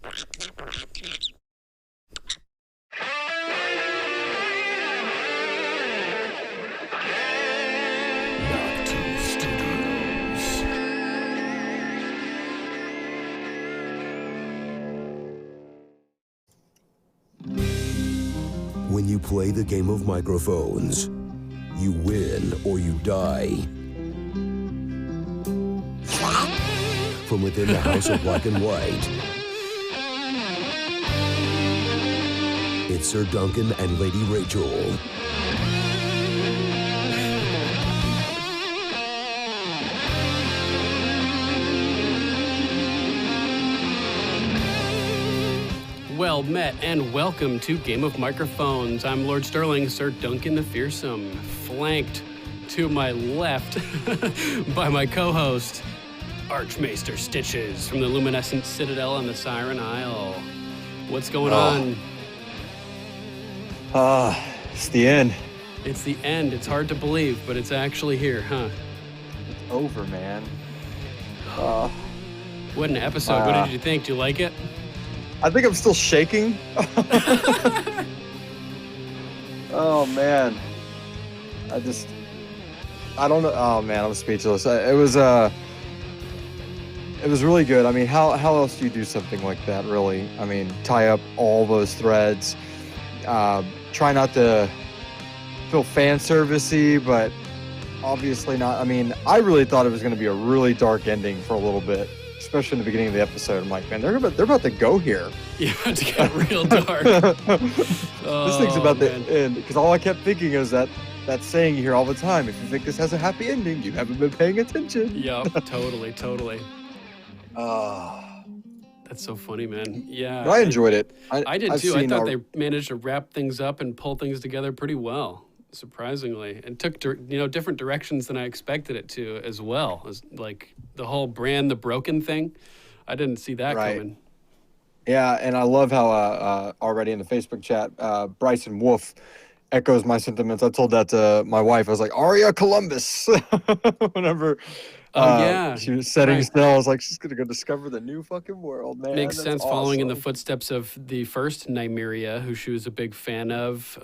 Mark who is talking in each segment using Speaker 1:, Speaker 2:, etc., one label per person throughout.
Speaker 1: When you play the game of microphones, you win or you die. From within the House of Black and White, it's Sir Duncan and Lady Rachel.
Speaker 2: Well met and welcome to Game of Microphones. I'm Lord Sterling, Sir Duncan the Fearsome, flanked to my left by my co-host, Archmaester Stitches from the Luminescent Citadel on the Siren Isle. What's going on?
Speaker 3: It's the end.
Speaker 2: It's the end. It's hard to believe, but it's actually here, huh?
Speaker 3: It's over, man.
Speaker 2: What an episode. What did you think? Do you like it?
Speaker 3: I think I'm still shaking. Oh, man. I don't know. Oh, man, I'm speechless. It was really good. I mean, how else do you do something like that, really? I mean, tie up all those threads. Try not to feel fan servicey, but obviously not. I mean, I really thought it was going to be a really dark ending for a little bit, especially in the beginning of the episode. I'm like, man, they're about to go here.
Speaker 2: Yeah, it got real dark.
Speaker 3: This thing's about to end, because all I kept thinking is that saying you hear all the time: if you think this has a happy ending, you haven't been paying attention.
Speaker 2: Yep, totally. That's so funny, man. Yeah.
Speaker 3: But I enjoyed it.
Speaker 2: I did too. I thought they managed to wrap things up and pull things together pretty well, surprisingly, and took different directions than I expected it to as well. As like the whole Bran the Broken thing, I didn't see that coming.
Speaker 3: Yeah, and I love how already in the Facebook chat, Bryson Wolf echoes my sentiments. I told that to my wife. I was like, Aria Columbus. Whenever she was setting sail, I was like, she's gonna go discover the new fucking world, man.
Speaker 2: Makes sense,
Speaker 3: awesome.
Speaker 2: Following in the footsteps of the first Nymeria, who she was a big fan of,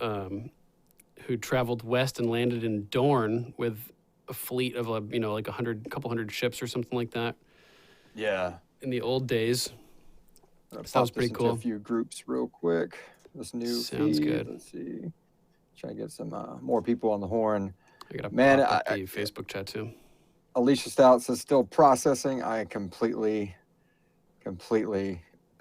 Speaker 2: who traveled west and landed in Dorne with a fleet of like a couple hundred ships or something like that.
Speaker 3: Yeah.
Speaker 2: In the old days.
Speaker 3: That was pretty cool. A few groups real quick. This new
Speaker 2: sounds
Speaker 3: feed.
Speaker 2: good.
Speaker 3: Let's see. Try to get some more people on the horn.
Speaker 2: I gotta pop up the Facebook chat too.
Speaker 3: Alicia Stout says still processing. I completely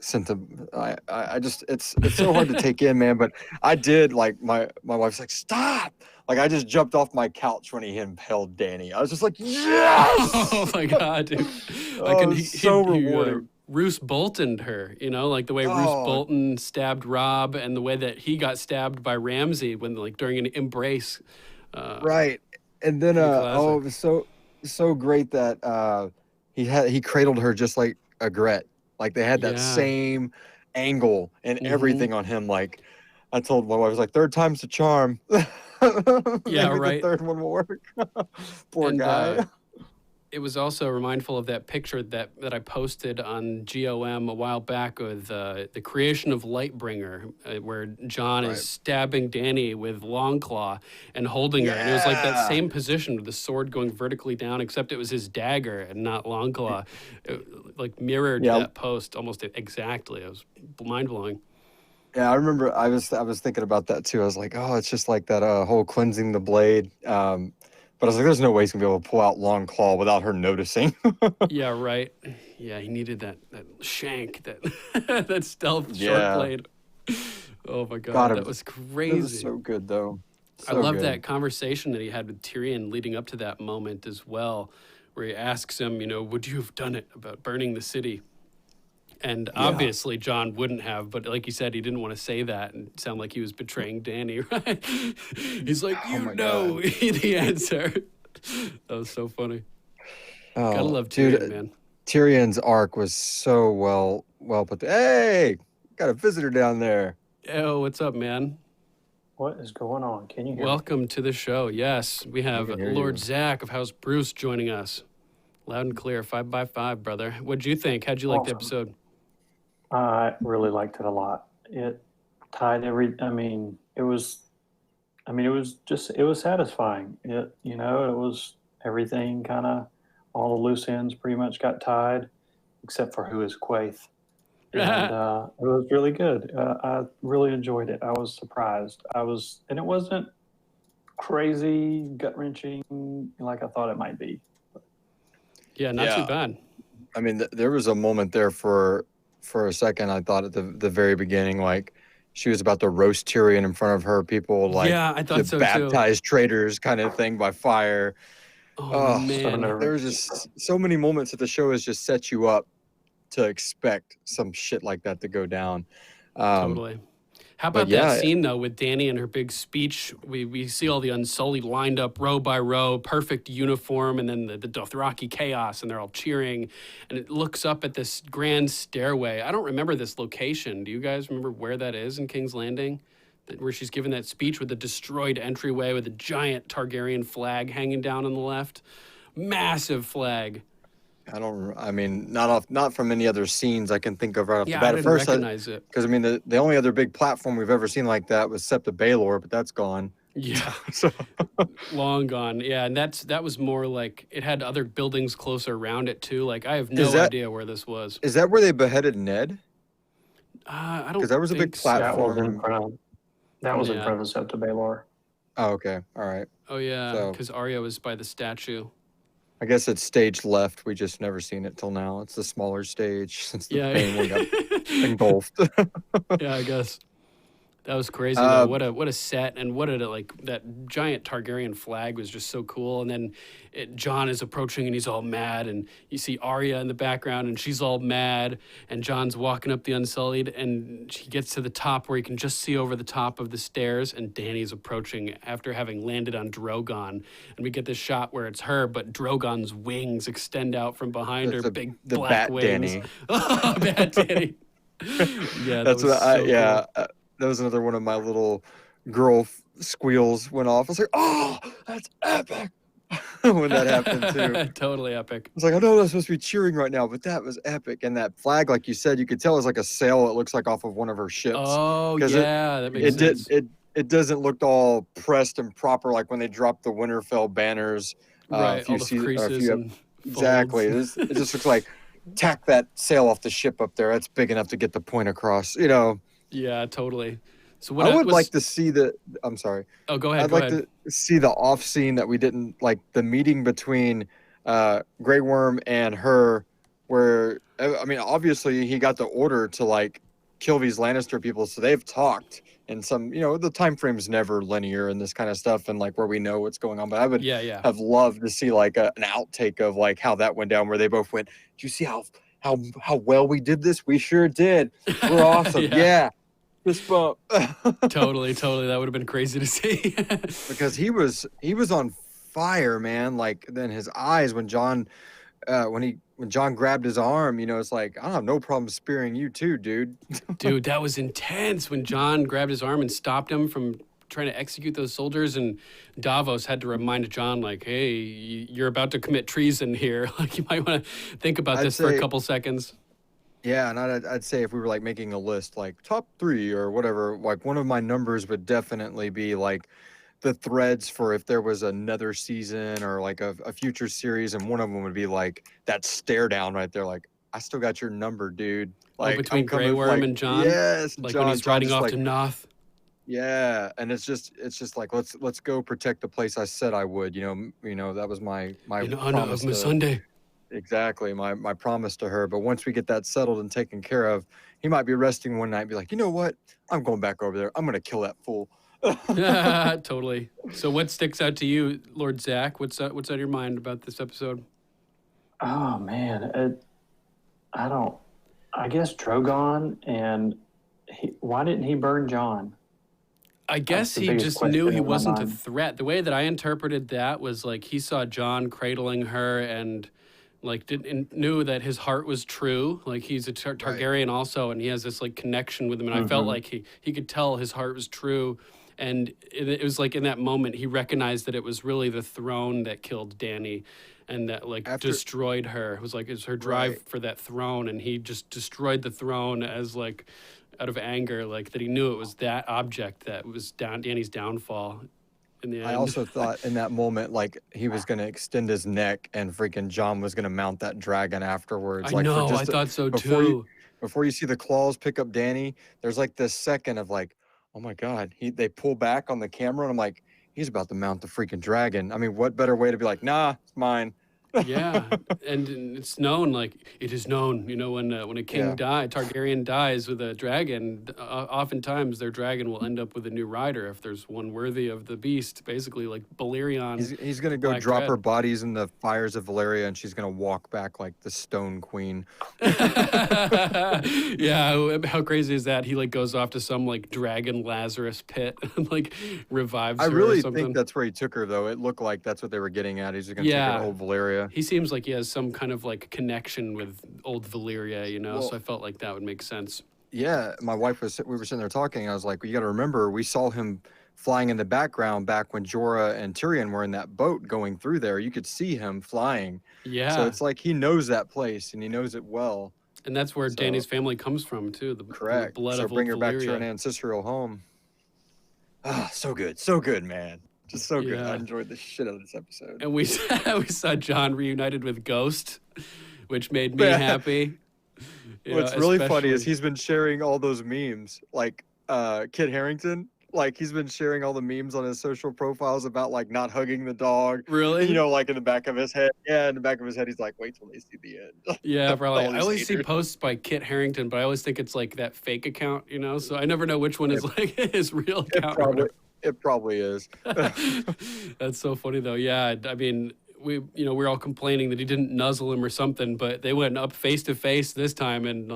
Speaker 3: sent them. I just it's so hard to take in, man. But I did, like, my wife's like, stop. Like, I just jumped off my couch when he impaled Dany. I was just like, yes.
Speaker 2: Oh my god, dude.
Speaker 3: So rewarding.
Speaker 2: Roose Boltoned her, like the way Roose Bolton stabbed Robb, and the way that he got stabbed by Ramsay when, like, during an embrace.
Speaker 3: Right, and then it was so great that he cradled her just like a Gret. Like, they had that same angle and everything on him. Like, I told my wife, I was like, third time's the charm.
Speaker 2: Yeah, right.
Speaker 3: The third one will work. Poor guy.
Speaker 2: It was also mindful of that picture that I posted on GOM a while back with the creation of Lightbringer, where Jon is stabbing Dany with Longclaw and holding her. And it was like that same position with the sword going vertically down, except it was his dagger and not Longclaw. It, like, mirrored that post almost exactly. It was mind-blowing.
Speaker 3: Yeah, I remember I was thinking about that too. I was like, oh, it's just like that whole cleansing the blade. But I was like, there's no way he's going to be able to pull out Longclaw without her noticing.
Speaker 2: Yeah, right. Yeah, he needed that shank, that stealth short blade. Oh, my God, that was crazy.
Speaker 3: It was so good, though.
Speaker 2: I love that conversation that he had with Tyrion leading up to that moment as well, where he asks him, would you have done it about burning the city? And obviously Jon wouldn't have, but like you said, he didn't want to say that and sound like he was betraying Dany, right? He's like, the answer. That was so funny.
Speaker 3: Oh,
Speaker 2: gotta love Tyrion, man.
Speaker 3: Tyrion's arc was so well put. Hey, got a visitor down there.
Speaker 2: Oh, what's up, man?
Speaker 4: What is going on? Can you hear me?
Speaker 2: Welcome to the show. Yes, we have Lord Zach of House Bruce joining us. Loud and clear, 5x5, brother. What'd you think? How'd you like the episode?
Speaker 4: I really liked it a lot. It tied it was satisfying. It was everything kind of, all the loose ends pretty much got tied, except for who is Quaith. And it was really good. I really enjoyed it. I was surprised. And it wasn't crazy, gut wrenching like I thought it might be.
Speaker 2: Yeah, not too bad.
Speaker 3: I mean, there was a moment there for a second. I thought at the very beginning, like she was about to roast Tyrion in front of her people, like
Speaker 2: I thought
Speaker 3: the
Speaker 2: so
Speaker 3: baptized traitors kind of thing by fire.
Speaker 2: Oh man,
Speaker 3: there was just so many moments that the show has just set you up to expect some shit like that to go down.
Speaker 2: Totally. How about that scene, though, with Dany and her big speech? We see all the Unsullied lined up row by row, perfect uniform, and then the Dothraki chaos, and they're all cheering. And it looks up at this grand stairway. I don't remember this location. Do you guys remember where that is in King's Landing? Where she's giving that speech with the destroyed entryway with a giant Targaryen flag hanging down on the left. Massive flag.
Speaker 3: Not from any other scenes I can think of right off the bat.
Speaker 2: I didn't recognize it.
Speaker 3: Because, the only other big platform we've ever seen like that was Septa Baelor, but that's gone.
Speaker 2: Yeah.
Speaker 3: So
Speaker 2: long gone. Yeah, and that was more like it had other buildings closer around it, too. Like, I have no idea where this was.
Speaker 3: Is that where they beheaded Ned?
Speaker 2: I don't
Speaker 3: Because that was a big platform.
Speaker 4: That was in front of Septa Baelor.
Speaker 3: Oh, okay. All right.
Speaker 2: Oh, yeah, because Arya was by the statue.
Speaker 3: I guess it's stage left. We just never seen it till now. It's the smaller stage since the main one got engulfed.
Speaker 2: Yeah, I guess. That was crazy, though. What a set, and that giant Targaryen flag was just so cool. And then Jon is approaching, and he's all mad, and you see Arya in the background, and she's all mad, and Jon's walking up the Unsullied, and he gets to the top where you can just see over the top of the stairs, and Dany's approaching after having landed on Drogon. And we get this shot where it's her, but Drogon's wings extend out from behind her, big black
Speaker 3: bat
Speaker 2: wings.
Speaker 3: Dany.
Speaker 2: Oh, Bat Dany. Yeah,
Speaker 3: that's what cool. That was another one of my little girl squeals went off. I was like, oh, that's epic. When that happened, too.
Speaker 2: Totally epic.
Speaker 3: I was like, I know I'm supposed to be cheering right now, but that was epic. And that flag, like you said, you could tell it was like a sail. It looks like off of one of her ships.
Speaker 2: Oh, yeah, that makes sense.
Speaker 3: It doesn't look all pressed and proper like when they drop the Winterfell banners.
Speaker 2: Right, all the creases and
Speaker 3: exactly. It just looks like, tack that sail off the ship up there. That's big enough to get the point across,
Speaker 2: Yeah, totally. So
Speaker 3: I would like to see I'm sorry.
Speaker 2: Oh, go ahead.
Speaker 3: I'd like to see the off scene that we didn't like, the meeting between Grey Worm and her, where obviously he got the order to kill these Lannister people, so they've talked. And some, the time frame's never linear and this kind of stuff, and where we know what's going on. But I would have loved to see an outtake of how that went down, where they both went, "Do you see how well we did this? We sure did. We're awesome. Yeah. Fist bump."
Speaker 2: Totally. That would have been crazy to see.
Speaker 3: Because he was on fire, man. Then his eyes when Jon grabbed his arm, it's like, I don't have no problem spearing you too, dude.
Speaker 2: Dude, that was intense when Jon grabbed his arm and stopped him from trying to execute those soldiers, and Davos had to remind Jon, hey, you're about to commit treason here. You might want to think about this for a couple seconds.
Speaker 3: Yeah, and I'd say if we were making a list, top 3 or whatever, one of my numbers would definitely be the threads for if there was another season or a future series, and one of them would be that stare down right there, I still got your number, dude.
Speaker 2: Between Grey Worm and Jon?
Speaker 3: Yes.
Speaker 2: When he's riding off to Noth.
Speaker 3: Yeah, and it's just let's go protect the place I said I would. That was my
Speaker 2: in honor of Missandei.
Speaker 3: Exactly, my promise to her. But once we get that settled and taken care of, he might be resting one night and be like, you know what? I'm going back over there. I'm gonna kill that fool.
Speaker 2: Totally. So what sticks out to you, Lord Zach? What's on your mind about this episode?
Speaker 4: Oh man, I guess Drogon, and why didn't he burn Jon?
Speaker 2: I guess he just knew he wasn't a threat. The way that I interpreted that was he saw Jon cradling her and knew that his heart was true. He's a Targaryen also, and he has this connection with him. And I felt like he could tell his heart was true. And it was like in that moment he recognized that it was really the throne that killed Dany, and that destroyed her. It was like it's her drive for that throne, and he just destroyed the throne as like out of anger, like that he knew it was that object that was Dany's downfall. In the end.
Speaker 3: I also thought in that moment, like he was going to extend his neck and freaking Jon was going to mount that dragon afterwards.
Speaker 2: I know, I thought so too.
Speaker 3: Before you see the claws pick up Dany, there's like this second of like, oh my God, they pull back on the camera and I'm like, he's about to mount the freaking dragon. I mean, what better way to be like, nah, it's mine.
Speaker 2: Yeah, and it's known, like it is known, you know, when a king Targaryen dies with a dragon, oftentimes their dragon will end up with a new rider if there's one worthy of the beast, basically like Balerion.
Speaker 3: He's going to go drop her bodies in the fires of Valyria and she's going to walk back like the Stone Queen.
Speaker 2: Yeah, how crazy is that? He like goes off to some like dragon Lazarus pit and like revives her.
Speaker 3: I really
Speaker 2: or something.
Speaker 3: think that's where he took her though. It looked like that's what they were getting at. He's going to take her to old Valyria.
Speaker 2: He seems like he has some kind of like connection with old Valyria, you know,
Speaker 3: Well,
Speaker 2: so I felt like that would make sense.
Speaker 3: Yeah, my wife we were sitting there talking. I was like, you got to remember, we saw him flying in the background back when Jorah and Tyrion were in that boat going through there. You could see him flying.
Speaker 2: Yeah.
Speaker 3: So it's like he knows that place and he knows it well.
Speaker 2: And that's where Dany's family comes from too. The blood
Speaker 3: so
Speaker 2: of
Speaker 3: bring her back to
Speaker 2: Valyria.
Speaker 3: an ancestral home. Ah, so good, man. Just so good.
Speaker 2: Yeah.
Speaker 3: I enjoyed the shit out of this episode.
Speaker 2: And we saw Jon reunited with Ghost, which made me happy.
Speaker 3: What's really funny is he's been sharing all those memes, like Kit Harington. Like he's been sharing all the memes on his social profiles about like not hugging the dog.
Speaker 2: Really?
Speaker 3: You know, like in the back of his head. Yeah, in the back of his head, he's like, wait till they see the end.
Speaker 2: Yeah, probably.
Speaker 3: All
Speaker 2: I
Speaker 3: these
Speaker 2: always see
Speaker 3: haters.
Speaker 2: posts by Kit Harington, but I always think it's like that fake account, you know? So I never know which one is like his real account.
Speaker 3: It probably is.
Speaker 2: That's so funny though. Yeah, I mean, we're all complaining that he didn't nuzzle him or something, but they went up face to face this time and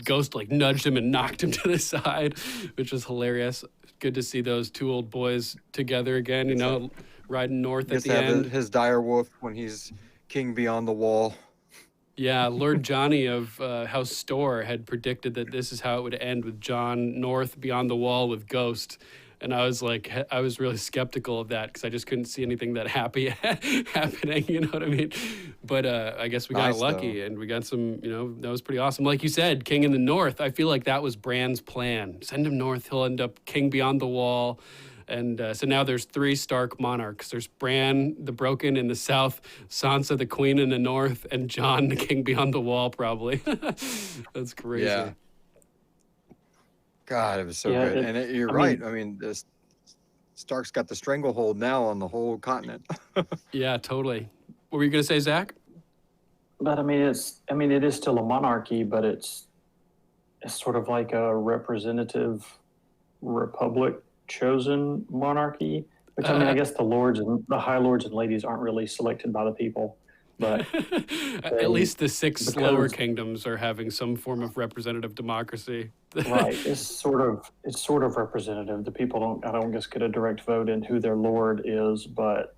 Speaker 2: Ghost like nudged him and knocked him to the side, which was hilarious. Good to see those two old boys together again, you know, riding north at the end.
Speaker 3: His dire wolf when he's king beyond the wall.
Speaker 2: Yeah, Lord Johnny of House Store had predicted that this is how it would end, with Jon north beyond the wall with Ghost. And I was like, I was really skeptical of that because I just couldn't see anything that happy happening, you know what I mean? But I guess we got lucky and we got some, you know, that was pretty awesome. Like you said, King in the North, I feel like that was Bran's plan. Send him north, he'll end up king beyond the wall. And so now there's 3 Stark monarchs. There's Bran, the Broken, in the south, Sansa, the Queen, in the north, and Jon, the king beyond the wall, probably. That's crazy.
Speaker 3: Yeah. God, it was so good. And you're right. I mean, Stark's got the stranglehold now on the whole continent.
Speaker 2: Yeah, totally. What were you going to say, Zach?
Speaker 4: But it is still a monarchy, but it's sort of like a representative republic chosen monarchy. Which I guess the high lords and ladies aren't really selected by the people. But
Speaker 2: at least the 6 lower kingdoms are having some form of representative democracy.
Speaker 4: Right. It's sort of representative. The people I don't guess get a direct vote in who their lord is, but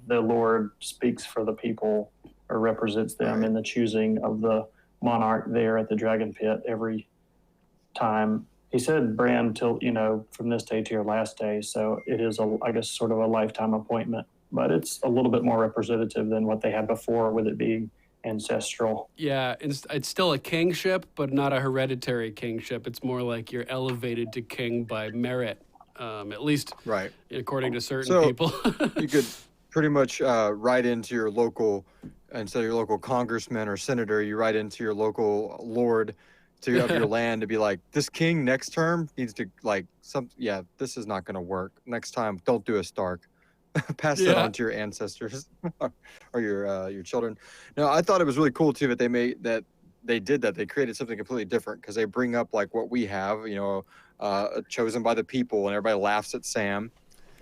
Speaker 4: the lord speaks for the people or represents them in the choosing of the monarch there at the dragon pit every time. He said, Bran, till, you know, from this day to your last day. So it is, I guess, sort of a lifetime appointment. But it's a little bit more representative than what they had before with it being ancestral.
Speaker 2: Yeah, it's still a kingship, but not a hereditary kingship. It's more like you're elevated to king by merit, at least according to certain people.
Speaker 3: You could pretty much write into your local, instead of your local congressman or senator, you write into your local lord of your land to be like, this king next term needs to this is not going to work. Next time, don't do a Stark. Pass that on to your ancestors or your children. Now, I thought it was really cool too that they did that. They created something completely different because they bring up like what we have, you know, chosen by the people, and everybody laughs at Sam.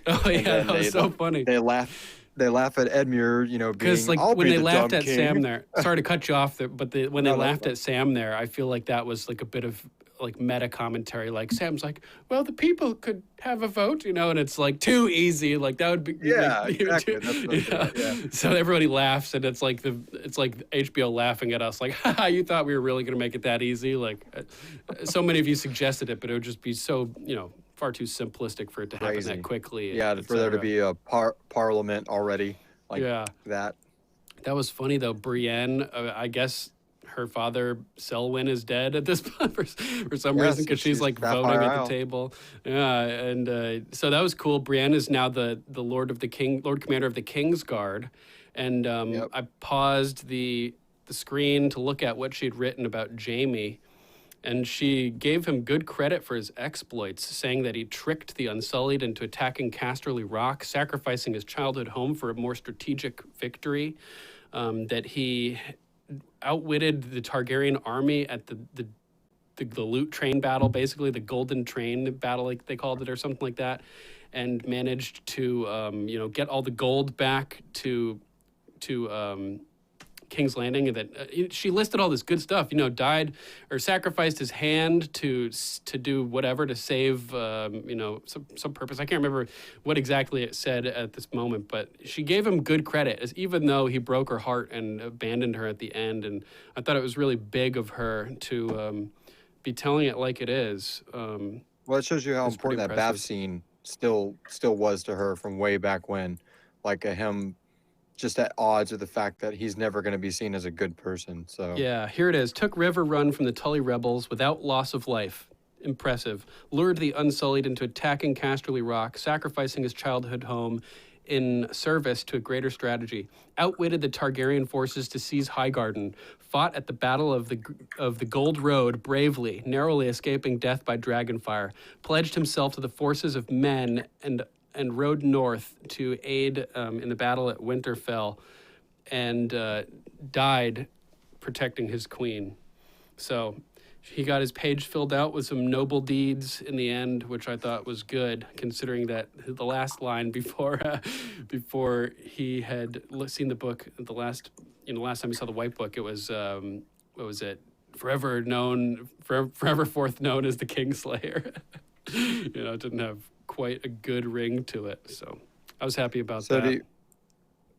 Speaker 2: Oh yeah, that was so funny.
Speaker 3: They laugh at Edmure, you know,
Speaker 2: because like when they laughed at Sam there. Sorry to cut you off there, but when they laughed at Sam there, I feel like that was like a bit of like meta commentary. Like Sam's like, well, the people could have a vote, you know, and it's like too easy. Like that would be
Speaker 3: exactly.
Speaker 2: So everybody laughs, and it's like HBO laughing at us, like, haha, you thought we were really gonna make it that easy? Like, so many of you suggested it, but it would just be so, you know, far too simplistic for it to happen that quickly.
Speaker 3: Yeah, for there to be a parliament already like that.
Speaker 2: That was funny though. Brienne, I guess her father Selwyn is dead at this point for some reason because she's like voting at the table. Yeah, and so that was cool. Brienne is now the Lord Commander of the King's Guard, and I paused the screen to look at what she'd written about Jaime. And she gave him good credit for his exploits, saying that he tricked the Unsullied into attacking Casterly Rock, sacrificing his childhood home for a more strategic victory, that he outwitted the Targaryen army at the loot train battle, basically the golden train battle, like they called it, or something like that, and managed to get all the gold back to King's Landing, and that she listed all this good stuff. Died or sacrificed his hand to do whatever to save some purpose. I can't remember what exactly it said at this moment, but she gave him good credit, even though he broke her heart and abandoned her at the end. And I thought it was really big of her to be telling it like it is.
Speaker 3: Well, it shows you how important that bath scene still was to her from way back when, like him just at odds with the fact that he's never going to be seen as a good person. So
Speaker 2: yeah, here it is. Took river run from the Tully rebels without loss of life. Impressive. Lured the Unsullied into attacking Casterly Rock, sacrificing his childhood home in service to a greater strategy. Outwitted the Targaryen forces to seize Highgarden. Fought at the Battle of the Gold Road bravely, narrowly escaping death by dragonfire. Pledged himself to the forces of men and rode north to aid in the battle at Winterfell, and died protecting his queen. So he got his page filled out with some noble deeds in the end, which I thought was good, considering that the last line before he had seen the book, the last time he saw the White Book, it was what was it? Forever forth known as the Kingslayer. It didn't have quite a good ring to it, so I was happy about that.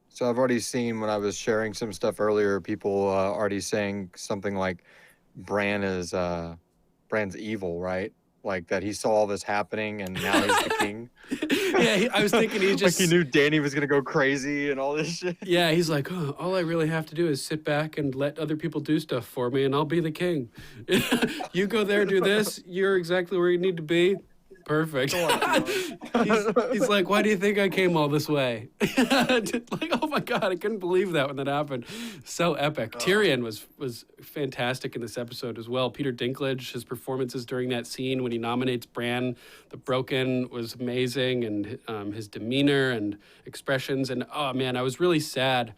Speaker 3: So I've already seen, when I was sharing some stuff earlier, people already saying something like Bran's evil, right? Like that he saw all this happening and now he's the king.
Speaker 2: Yeah, I was thinking he just
Speaker 3: like he knew Dany was gonna go crazy and all this shit.
Speaker 2: Yeah, he's like, all I really have to do is sit back and let other people do stuff for me, and I'll be the king. You go there, do this. You're exactly where you need to be. Perfect. He's like, why do you think I came all this way? Like, oh my God, I couldn't believe that when that happened. So epic. Tyrion was fantastic in this episode as well. Peter Dinklage, his performances during that scene when he nominates Bran the Broken was amazing, and his demeanor and expressions. And oh man, I was really sad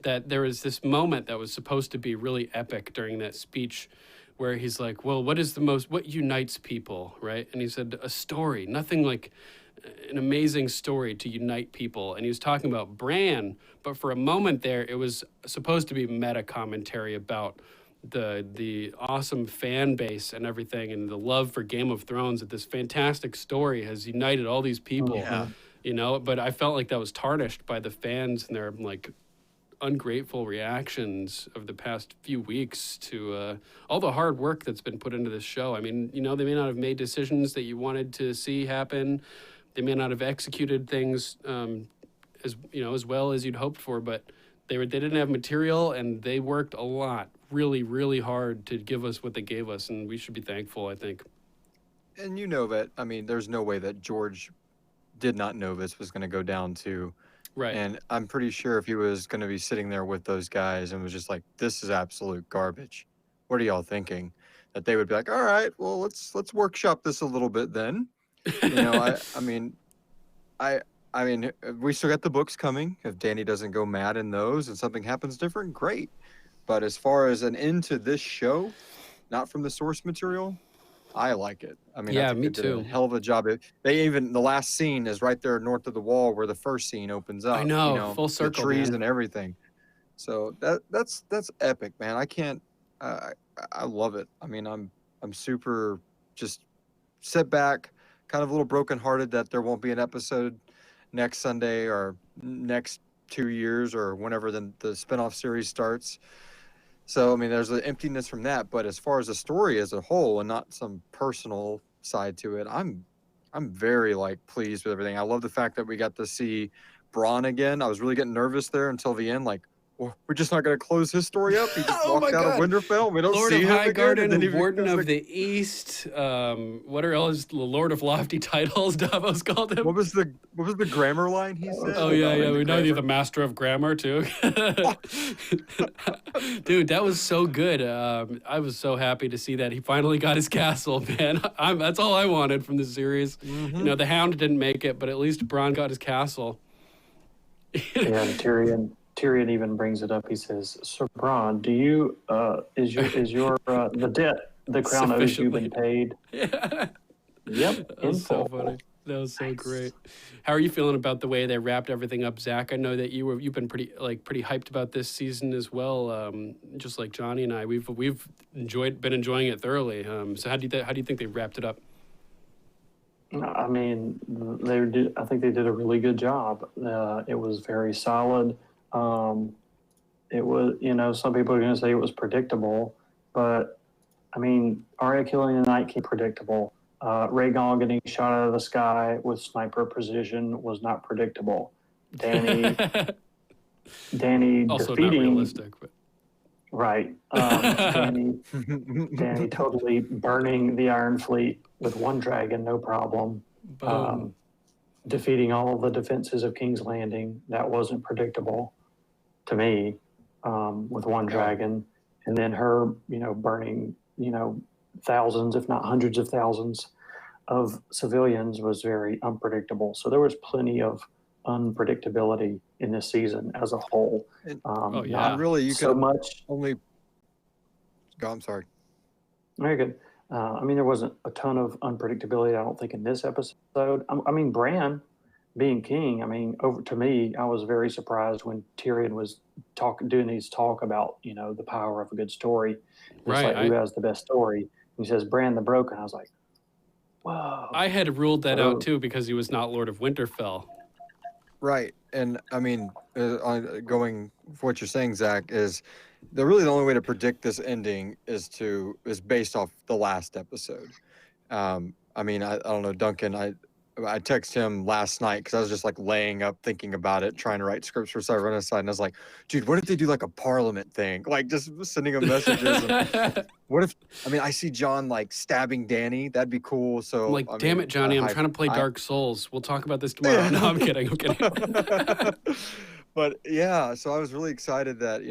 Speaker 2: that there was this moment that was supposed to be really epic during that speech, where he's like, well, what unites people, right? And he said, a story, nothing like an amazing story to unite people. And he was talking about Bran, but for a moment there, it was supposed to be meta commentary about the awesome fan base and everything, and the love for Game of Thrones, that this fantastic story has united all these people, but I felt like that was tarnished by the fans and their like ungrateful reactions of the past few weeks to all the hard work that's been put into this show. I mean, they may not have made decisions that you wanted to see happen. They may not have executed things as well as you'd hoped for, but they didn't have material, and they worked a lot, really, really hard to give us what they gave us, and we should be thankful, I think.
Speaker 3: And that, I mean, there's no way that George did not know this was going to go down to.
Speaker 2: Right.
Speaker 3: And I'm pretty sure if he was going to be sitting there with those guys and was just like, this is absolute garbage, what are y'all thinking? That they would be like, all right, well, let's workshop this a little bit then. I mean, we still got the books coming. If Dany doesn't go mad in those and something happens different, great. But as far as an end to this show, not from the source material, I like it. I mean,
Speaker 2: yeah,
Speaker 3: I think
Speaker 2: me
Speaker 3: they did
Speaker 2: too.
Speaker 3: a hell of a job. The last scene is right there north of the wall where the first scene opens up.
Speaker 2: I know, full circle,
Speaker 3: the trees
Speaker 2: man.
Speaker 3: and everything. So that's epic, man. I can't. I love it. I mean, I'm super just sit back, kind of a little brokenhearted that there won't be an episode next Sunday or next 2 years or whenever the spinoff series starts. So, I mean, there's an emptiness from that. But as far as the story as a whole and not some personal side to it, I'm I'm very like pleased with everything. I love the fact that we got to see Bran again. I was really getting nervous there until the end. Like, well, we're just not going to close his story up. He just
Speaker 2: Oh
Speaker 3: walked
Speaker 2: my
Speaker 3: out of
Speaker 2: God.
Speaker 3: Winterfell. We don't
Speaker 2: Lord
Speaker 3: see
Speaker 2: of
Speaker 3: him again. And then
Speaker 2: Highgarden,
Speaker 3: he
Speaker 2: Warden
Speaker 3: becomes
Speaker 2: of the East. What are else? The Lord of Lofty Titles. Davos called him.
Speaker 3: What was the grammar line he said?
Speaker 2: Oh yeah. We know you're the master of grammar too. Dude, that was so good. I was so happy to see that he finally got his castle, man. That's all I wanted from the series.
Speaker 3: Mm-hmm.
Speaker 2: You know, the Hound didn't make it, but at least Bran got his castle.
Speaker 4: Yeah, and Tyrion even brings it up. He says, "Sir Bran, do you is your the debt the crown owes you been paid?"
Speaker 2: Yeah.
Speaker 4: Yep.
Speaker 2: That was so funny. That was so great. How are you feeling about the way they wrapped everything up, Zach? I know that you've been pretty hyped about this season as well. Just like Johnny and I, we've been enjoying it thoroughly. So how do you think they wrapped it up?
Speaker 4: I mean, I think they did a really good job. It was very solid. It was, some people are going to say it was predictable, but I mean, Arya killing the Night King predictable. Rhaegon getting shot out of the sky with sniper precision was not predictable. Danny
Speaker 2: Also
Speaker 4: defeating,
Speaker 2: not realistic, but
Speaker 4: right. Danny totally burning the Iron Fleet with one dragon, no problem. Defeating all of the defenses of King's Landing, that wasn't predictable to me, with one dragon. And then her, burning, thousands, if not hundreds of thousands of civilians was very unpredictable. So there was plenty of unpredictability in this season as a whole.
Speaker 3: Not really. You
Speaker 4: so
Speaker 3: could
Speaker 4: much.
Speaker 3: only go. I'm sorry.
Speaker 4: Very good. I mean, there wasn't a ton of unpredictability, I don't think, in this episode. I mean, Bran being king, to me, I was very surprised when Tyrion was doing his talk about, the power of a good story. It's who has the best story. And he says, Bran the Broken. I was like, whoa.
Speaker 2: I had ruled that out too because he was not Lord of Winterfell.
Speaker 3: Right. And I mean, going for what you're saying, Zach, is the only way to predict this ending is based off the last episode. I mean, I don't know, Duncan, I texted him last night because I was just like laying up thinking about it, trying to write scripts for Sirenicide, and I was like, dude, what if they do like a Parliament thing? Like just sending him messages. And what if, I see Jon like stabbing Dany. That'd be cool. So
Speaker 2: I'm like, damn it, Johnny, I'm trying to play Dark Souls. We'll talk about this tomorrow. No, I'm kidding.
Speaker 3: But yeah, so I was really excited that,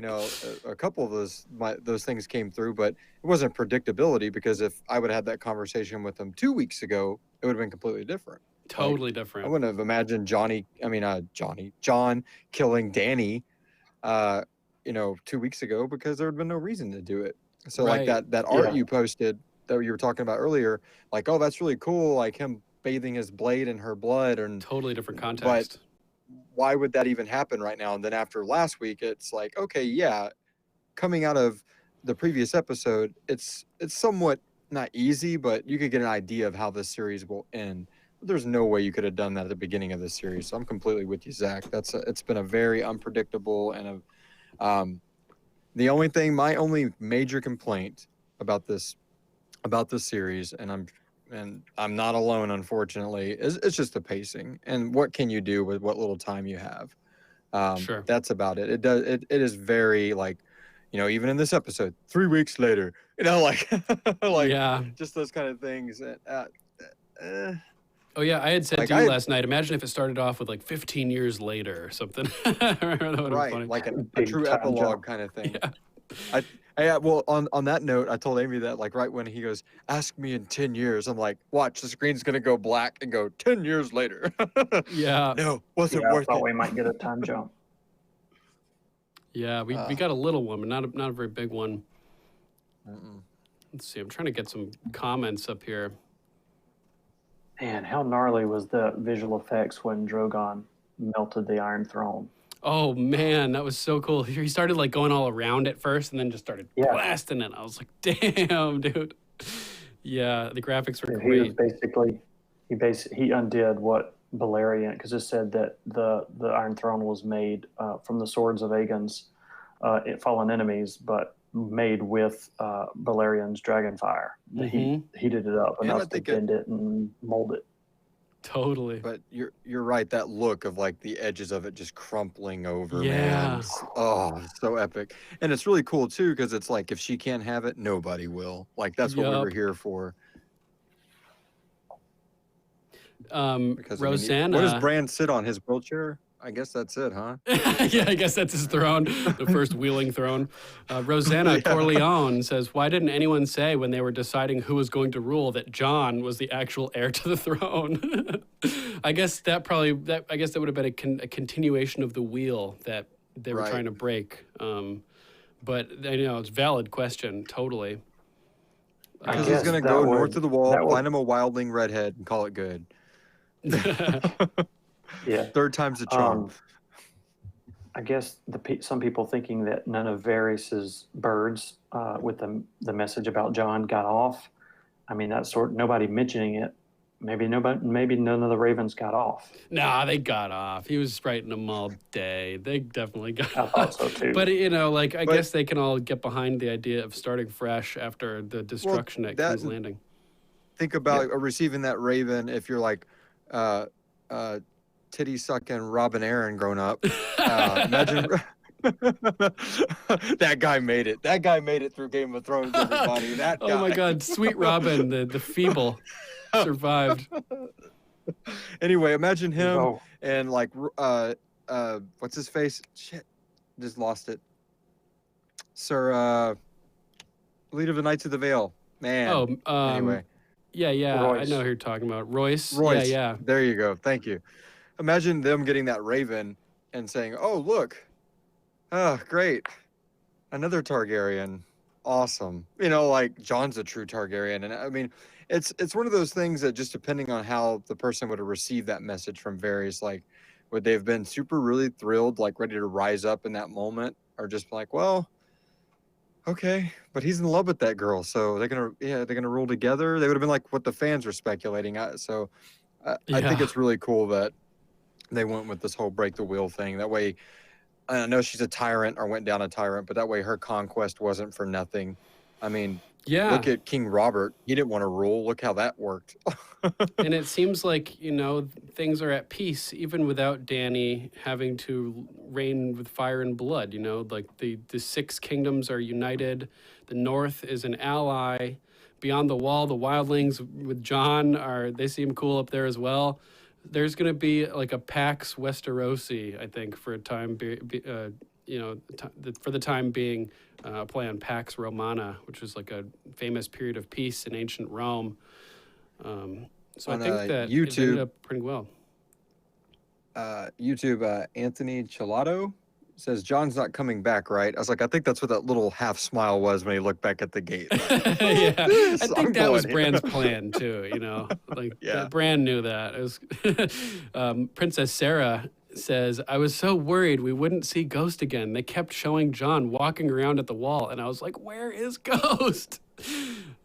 Speaker 3: a couple of those things came through, but it wasn't predictability because if I would have had that conversation with him 2 weeks ago, it would have been completely different.
Speaker 2: Totally different.
Speaker 3: I wouldn't have imagined John killing Dany, 2 weeks ago because there would have been no reason to do it. So like that art you posted that you were talking about earlier, like, oh, that's really cool. Like him bathing his blade in her blood and
Speaker 2: totally different context.
Speaker 3: But why would that even happen right now? And then after last week, it's like, okay, yeah, coming out of the previous episode, it's somewhat not easy, but you could get an idea of how this series will end. But there's no way you could have done that at the beginning of this series. So I'm completely with you, Zach. It's been a very unpredictable and my only major complaint about this series, and I'm not alone, unfortunately, it's just the pacing. And what can you do with what little time you have?
Speaker 2: Sure.
Speaker 3: That's about it. It is very like, even in this episode, 3 weeks later, like just those kind of things.
Speaker 2: Oh yeah, I had said to you last night, imagine if it started off with like 15 years later or something.
Speaker 3: Right, like a true epilogue kind of thing. Yeah. Well, on that note, I told Amy that like right when he goes, ask me in 10 years, I'm like, watch, the screen's going to go black and go 10 years later.
Speaker 2: Yeah.
Speaker 3: No, wasn't worth
Speaker 4: I thought
Speaker 3: it.
Speaker 4: we might get a time jump.
Speaker 2: Yeah, we got a little one, but not a very big one. Let's see, I'm trying to get some comments up here.
Speaker 4: Man, how gnarly was the visual effects when Drogon melted the Iron Throne?
Speaker 2: Oh man, that was so cool. He started like going all around at first and then just started blasting it. I was like, damn, dude. Yeah, the graphics were great.
Speaker 4: He was he undid what Balerion, because it said that the Iron Throne was made from the swords of Aegon's fallen enemies, but made with Balerion's dragon fire. He heated it up enough to bend it and mold it.
Speaker 2: Totally.
Speaker 3: But you're right. That look of like the edges of it just crumpling over,
Speaker 2: Yeah.
Speaker 3: man. Oh, so epic. And it's really cool too because it's like if she can't have it, nobody will. Like that's what we were
Speaker 2: Yup.
Speaker 3: here for. Because I mean,
Speaker 2: Rosanna.
Speaker 3: what does Bran sit on? His wheelchair? I guess that's it, huh?
Speaker 2: Yeah, I guess that's his throne, the first wheeling throne. Rosanna Corleone says, "Why didn't anyone say when they were deciding who was going to rule that Jon was the actual heir to the throne?" I guess that would have been a continuation of the wheel that they were trying to break. But it's a valid question, totally.
Speaker 3: Because he's gonna go north of the wall, find him a wildling redhead, and call it good.
Speaker 4: Yeah.
Speaker 3: Third time's a charm.
Speaker 4: I guess some people thinking that none of Varys's birds with the message about Jon got off. I mean, nobody mentioning it. Maybe none of the ravens got off.
Speaker 2: Nah, they got off. He was writing them all day. They definitely got off.
Speaker 4: I thought so too.
Speaker 2: But I guess they can all get behind the idea of starting fresh after the destruction at King's Landing.
Speaker 3: Think about receiving that raven if you're like titty sucking Robin Aaron grown up. Imagine that guy made it. That guy made it through Game of Thrones, everybody. That guy.
Speaker 2: Oh my God, sweet Robin, the feeble survived.
Speaker 3: Anyway, imagine him and like what's his face? Shit, just lost it. Sir, leader of the Knights of the Vale. Man. Anyway.
Speaker 2: Yeah.
Speaker 3: Royce.
Speaker 2: I know who you're talking about. Royce. Yeah.
Speaker 3: There you go. Thank you. Imagine them getting that raven and saying, "Oh, look. Oh, great. Another Targaryen. Awesome." Like Jon's a true Targaryen. And I mean, it's one of those things that just depending on how the person would have received that message from Varys, like, would they have been super really thrilled, like ready to rise up in that moment, or just like, well, okay, but he's in love with that girl, so they're gonna rule together. They would have been like what the fans were speculating. I think it's really cool that they went with this whole break the wheel thing. That way, I know she's a tyrant or went down a tyrant, but that way her conquest wasn't for nothing. I mean, look at King Robert. He didn't want to rule. Look how that worked.
Speaker 2: And it seems like, things are at peace even without Dany having to reign with fire and blood. Like the six kingdoms are united. The North is an ally. Beyond the Wall, the wildlings with Jon they seem cool up there as well. There's going to be like a Pax Westerosi, I think, for a time, for the time being, a play on Pax Romana, which was like a famous period of peace in ancient Rome. So I think that
Speaker 3: YouTube,
Speaker 2: it ended up pretty well.
Speaker 3: YouTube, Anthony Chelato says, "Jon's not coming back, right?" I was like, I think that's what that little half smile was when he looked back at the gate. Like,
Speaker 2: yeah, I think that was Bran's plan too. Bran knew that. It was Princess Sarah says, "I was so worried we wouldn't see Ghost again. They kept showing Jon walking around at the wall, and I was like, where is Ghost?"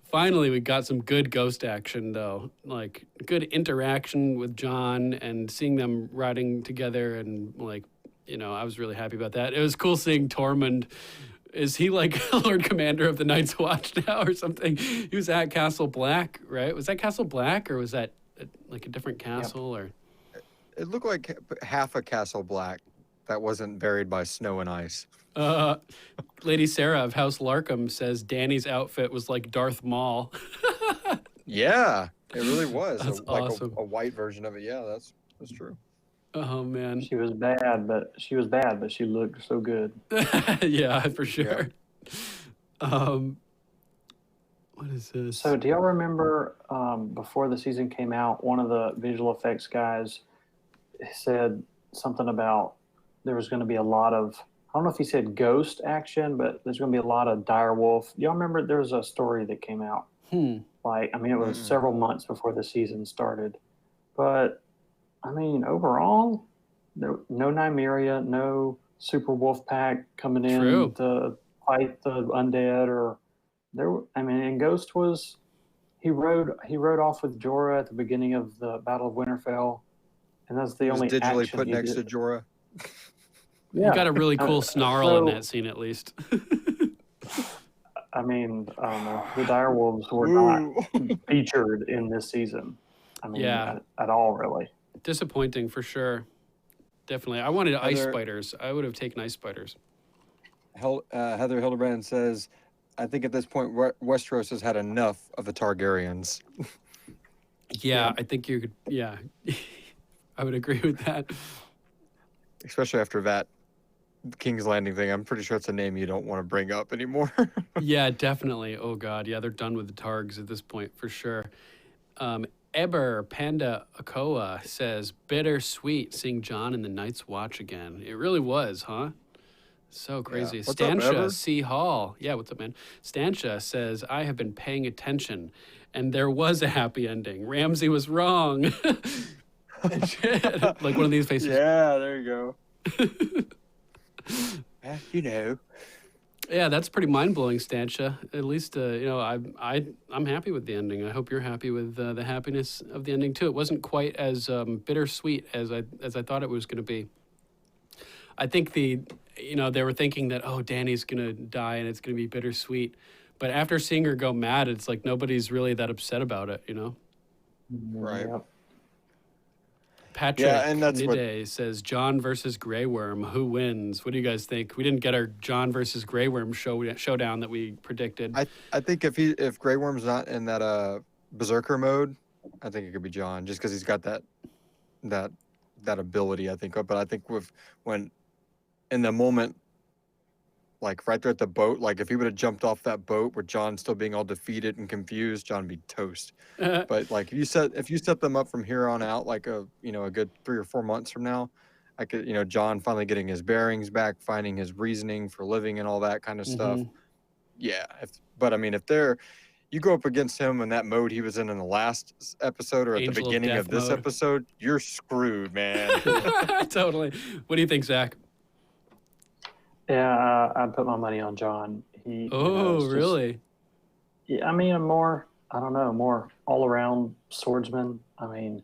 Speaker 2: Finally, we got some good Ghost action, though. Like, good interaction with Jon and seeing them riding together and, I was really happy about that. It was cool seeing Tormund. Is he like Lord Commander of the Night's Watch now or something? He was at Castle Black, right? Was that Castle Black or was that like a different castle? Or
Speaker 3: it looked like half a Castle Black that wasn't buried by snow and ice.
Speaker 2: Lady Sarah of House Larkham says Dany's outfit was like Darth Maul.
Speaker 3: Yeah, it really was.
Speaker 2: That's awesome.
Speaker 3: A white version of it. Yeah, that's true.
Speaker 2: Oh man,
Speaker 4: she was bad, but she looked so good.
Speaker 2: Yeah, for sure. What is this?
Speaker 4: So, do y'all remember before the season came out, one of the visual effects guys said something about there was going to be a lot of, I don't know if he said ghost action, but there's going to be a lot of direwolf. Y'all remember there was a story that came out? It was several months before the season started, but. I mean, overall, no Nymeria, no super wolf pack coming in to fight the undead, and Ghost he rode off with Jorah at the beginning of the Battle of Winterfell, and that's the only
Speaker 3: digitally
Speaker 4: action
Speaker 3: put
Speaker 4: he
Speaker 3: next
Speaker 4: did.
Speaker 3: to Jorah.
Speaker 2: Yeah, you got a really cool snarl in that scene, at least.
Speaker 4: I mean, I don't know. The direwolves were not featured in this season. I mean,
Speaker 2: Yeah.
Speaker 4: at all, really.
Speaker 2: Disappointing for sure. Definitely. I wanted ice
Speaker 3: Heather-
Speaker 2: spiders. I would have taken ice spiders.
Speaker 3: Heather Hildebrand says, I think at this point, Westeros has had enough of the Targaryens.
Speaker 2: Yeah, I think you could. Yeah, I would agree with that.
Speaker 3: Especially after that King's Landing thing. I'm pretty sure it's a name you don't want to bring up anymore.
Speaker 2: Yeah, definitely. Oh God, yeah, they're done with the Targs at this point for sure. Eber Panda Akoa says, bittersweet seeing Jon in the Night's Watch again. It really was, huh? So crazy.
Speaker 3: Yeah. What's up, Eber?
Speaker 2: Stancha C. Hall. Yeah, what's up, man? Stancha says, I have been paying attention, and there was a happy ending. Ramsay was wrong. Like one of these faces.
Speaker 3: Yeah, there you go. You know.
Speaker 2: Yeah, that's pretty mind-blowing, Stancha. At least, I'm happy with the ending. I hope you're happy with the happiness of the ending too. It wasn't quite as bittersweet as I thought it was going to be. I think they were thinking that, oh, Dany's going to die and it's going to be bittersweet. But after seeing her go mad, it's like nobody's really that upset about it, you know?
Speaker 3: Right.
Speaker 4: Yep.
Speaker 2: Patrick
Speaker 3: and that's
Speaker 2: Nide says, Jon versus Grey Worm, who wins? What do you guys think? We didn't get our Jon versus Grey Worm showdown that we predicted.
Speaker 3: I think if Grey Worm's not in that berserker mode, I think it could be Jon, just because he's got that ability. I think, but I think when in the moment, like right there at the boat, like if he would have jumped off that boat with Jon still being all defeated and confused, Jon would be toast. But like if you set them up from here on out, like a good 3 or 4 months from now, I could, Jon finally getting his bearings back, finding his reasoning for living and all that kind of stuff. Yeah. But I mean, if you go up against him in that mode he was in the last episode or at
Speaker 2: Angel
Speaker 3: the
Speaker 2: of
Speaker 3: beginning
Speaker 2: Death
Speaker 3: of this
Speaker 2: mode.
Speaker 3: episode, you're screwed, man.
Speaker 2: Totally. What do you think, Zach?
Speaker 4: Yeah, I put my money on Jon.
Speaker 2: Really?
Speaker 4: Yeah, I mean, more all-around swordsman. I mean,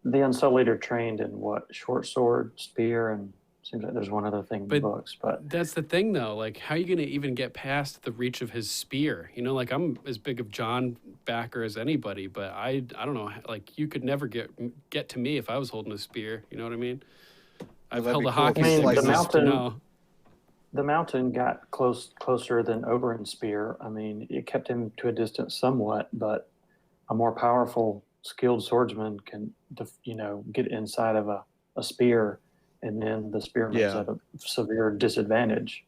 Speaker 4: the Unsullied are trained in what? Short sword, spear, and seems like there's one other thing in the books. But
Speaker 2: that's the thing, though. Like, how are you going to even get past the reach of his spear? Like, I'm as big of Jon backer as anybody, but I don't know. Like, you could never get to me if I was holding a spear. You know what I mean? I've
Speaker 3: that'd
Speaker 2: held
Speaker 3: be
Speaker 2: a
Speaker 3: cool if
Speaker 2: hockey
Speaker 3: he
Speaker 2: stick.
Speaker 3: slices-
Speaker 2: The mountain.
Speaker 4: the mountain got closer than Oberyn's spear. I mean, it kept him to a distance somewhat, but a more powerful, skilled swordsman can, get inside of a spear, and then the spearman's at a severe disadvantage.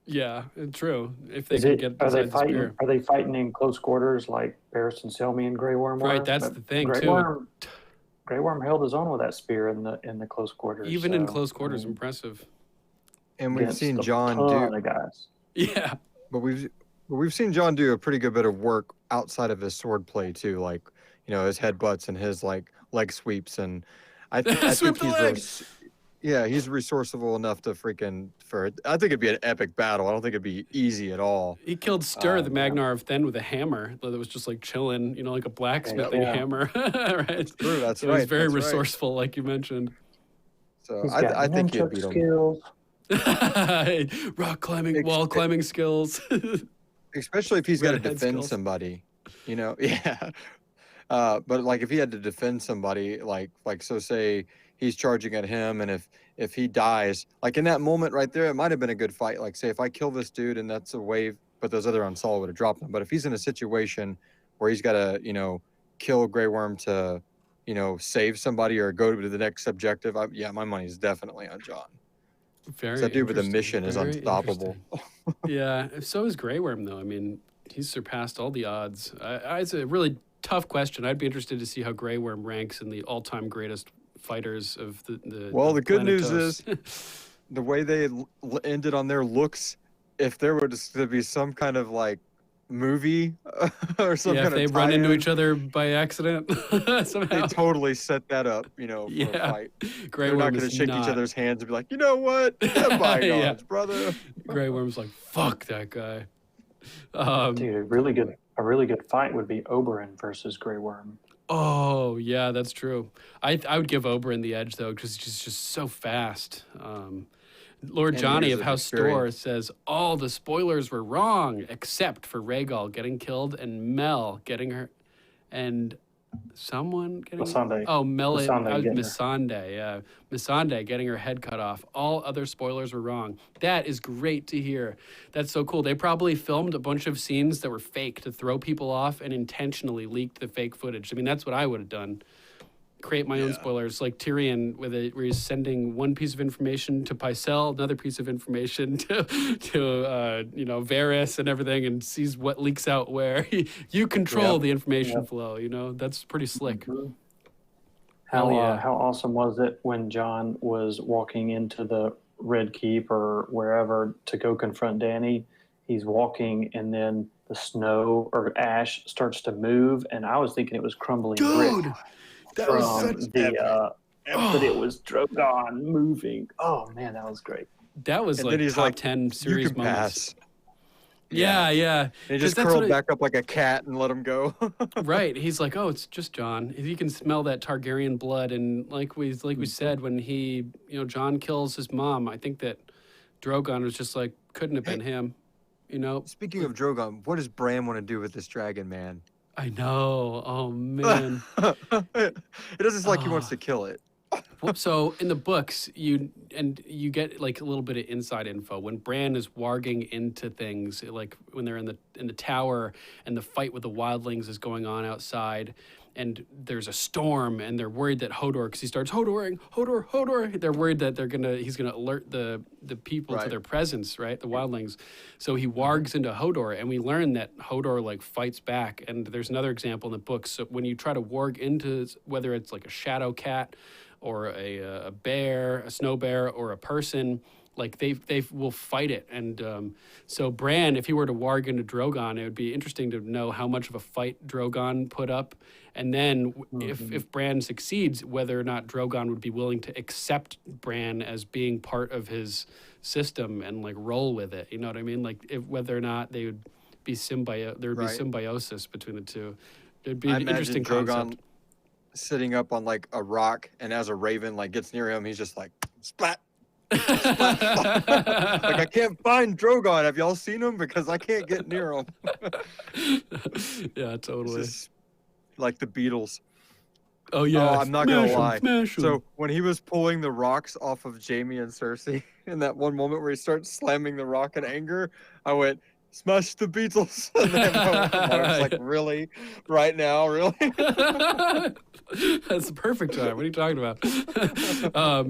Speaker 2: Yeah, true. If they can get inside the spear.
Speaker 4: Are they fighting in close quarters like Barristan Selmy and Grey Worm were?
Speaker 2: Right, that's the thing
Speaker 4: Grey
Speaker 2: too.
Speaker 4: Worm held his own with that spear in the close quarters.
Speaker 2: Even in close quarters, impressive.
Speaker 3: And we've seen Jon
Speaker 4: do guys.
Speaker 2: Yeah,
Speaker 3: but we've seen Jon do a pretty good bit of work outside of his sword play too, like his headbutts and his like leg sweeps, and I think he's resourceful enough to I think it'd be an epic battle. I don't think it'd be easy at all.
Speaker 2: he killed Stur, the Magnar of Then, with a hammer that was just like chilling, like a blacksmithing hammer. Right?
Speaker 3: That's true. That's
Speaker 2: so
Speaker 3: right.
Speaker 2: He's very
Speaker 3: that's
Speaker 2: resourcul, like you mentioned.
Speaker 3: So
Speaker 4: He's got
Speaker 3: I think he'd beat him.
Speaker 4: skills.
Speaker 2: Rock climbing, wall climbing skills.
Speaker 3: Especially if he's got to
Speaker 2: Redhead
Speaker 3: defend
Speaker 2: skills.
Speaker 3: somebody, yeah. But like if he had to defend somebody, like so say he's charging at him, and if he dies, like in that moment right there, it might have been a good fight. Like say if I kill this dude and that's a wave, but those other Unsullied would have dropped him. But if he's in a situation where he's got to kill Grey Worm to save somebody or go to the next objective, my money's definitely on Jon.
Speaker 2: Very
Speaker 3: That dude with a
Speaker 2: interesting,
Speaker 3: mission is
Speaker 2: very
Speaker 3: unstoppable.
Speaker 2: Yeah, so is Grey Worm, though. I mean, he's surpassed all the odds. It's a really tough question. I'd be interested to see how Grey Worm ranks in the all-time greatest fighters of the
Speaker 3: Well, the good news
Speaker 2: Planetos.
Speaker 3: is the way they ended on their looks. If there was to be some kind of like movie or some
Speaker 2: if
Speaker 3: kind
Speaker 2: they
Speaker 3: of
Speaker 2: run into
Speaker 3: tie-in,
Speaker 2: each other by accident somehow.
Speaker 3: they totally set that up, for a fight.
Speaker 2: Grey
Speaker 3: They're
Speaker 2: Worm
Speaker 3: not going to
Speaker 2: is
Speaker 3: shake
Speaker 2: not.
Speaker 3: each other's hands and be like, you know what? Bygones,
Speaker 2: Yeah.
Speaker 3: brother.
Speaker 2: Grey Worm's like, fuck that guy.
Speaker 4: Dude, a really good fight would be Oberyn versus Grey Worm.
Speaker 2: Oh, yeah, that's true. I would give Oberyn the edge, though, because he's just so fast. Lord
Speaker 3: And
Speaker 2: Johnny
Speaker 3: years
Speaker 2: of
Speaker 3: of
Speaker 2: House Store
Speaker 3: experience.
Speaker 2: says, all the spoilers were wrong, except for Rhaegal getting killed and Mel getting her... And Someone getting
Speaker 4: Missandei.
Speaker 2: Missandei, yeah. Missandei getting her head cut off. All other spoilers were wrong. That is great to hear. That's so cool. They probably filmed a bunch of scenes that were fake to throw people off and intentionally leaked the fake footage. I mean, that's what I would have done. Create my own spoilers, like Tyrion, where he's sending one piece of information to Pycelle, another piece of information to Varys and everything, and sees what leaks out where. You control the information flow. That's pretty slick.
Speaker 4: Mm-hmm. How awesome was it when Jon was walking into the Red Keep or wherever to go confront Dany? He's walking, and then the snow or ash starts to move, and I was thinking it was crumbling brick.
Speaker 5: That was such
Speaker 4: but it was Drogon moving. Oh man, that was great.
Speaker 2: That was like top 10 series moments. Yeah.
Speaker 3: He just curled back up like a cat and let him go.
Speaker 2: Right. He's like, oh, it's just Jon. He can smell that Targaryen blood, and like we said, when Jon kills his mom, I think that Drogon was just like, couldn't have been him.
Speaker 3: Speaking of Drogon, what does Bran want to do with this dragon, man?
Speaker 2: I know. Oh man.
Speaker 3: It doesn't like he wants to kill it.
Speaker 2: So in the books, you get like a little bit of inside info when Bran is warging into things, like when they're in the tower and the fight with the wildlings is going on outside, and there's a storm, and they're worried that Hodor, because he starts Hodor. They're worried that he's gonna alert the people to their presence, right? The wildlings. So he wargs into Hodor, and we learn that Hodor like fights back. And there's another example in the books. So when you try to warg into, whether it's like a shadow cat or a bear, a snow bear, or a person, like they will fight it. And so Bran, if he were to warg into Drogon, it would be interesting to know how much of a fight Drogon put up. And then if Bran succeeds, whether or not Drogon would be willing to accept Bran as being part of his system and like roll with it. You know what I mean? Like whether or not they would be there would be symbiosis between the two. It'd be an interesting concept.
Speaker 3: Sitting up on like a rock, and as a raven like gets near him, he's just like splat. Like, I can't find Drogon. Have y'all seen him? Because I can't get near him.
Speaker 2: Yeah, totally.
Speaker 3: Like the Beatles.
Speaker 2: Oh yeah.
Speaker 3: I'm not gonna lie. So when he was pulling the rocks off of Jaime and Cersei, in that one moment where he starts slamming the rock in anger, I went, "Smash the Beatles!" And then I was like, "Really? Right now? Really?"
Speaker 2: That's the perfect time. What are you talking about?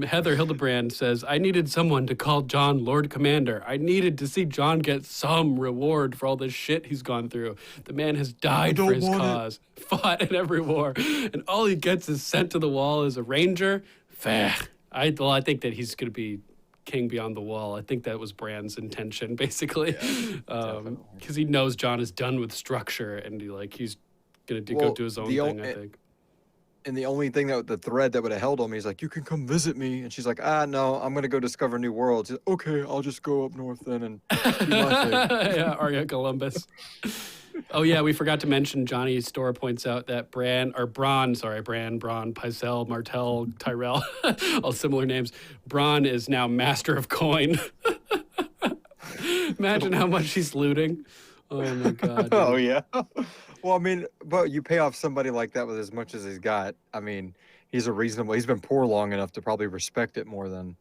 Speaker 2: Heather Hildebrand says, I needed someone to call Jon Lord Commander. I needed to see Jon get some reward for all this shit he's gone through. The man has died for his cause, fought in every war, and all he gets is sent to the wall as a ranger. I think that he's going to be King Beyond the Wall. I think that was Bran's intention, basically, because he knows Jon is done with structure, and he's going to go do his own thing, I think.
Speaker 3: And the only thing the thread that would have held him, he's like, "You can come visit me," and she's like, "No, I'm going to go discover new worlds." He's like, "Okay, I'll just go up north then and do my thing."
Speaker 2: Yeah, Arya Columbus. Oh yeah, we forgot to mention, Johnny Store points out that Bran, Braun, Pycelle, Martell, Tyrell, all similar names. Bran is now master of coin. Imagine how much he's looting. Oh my God.
Speaker 3: Oh yeah. Well, I mean, but you pay off somebody like that with as much as he's got. I mean, he's been poor long enough to probably respect it more than,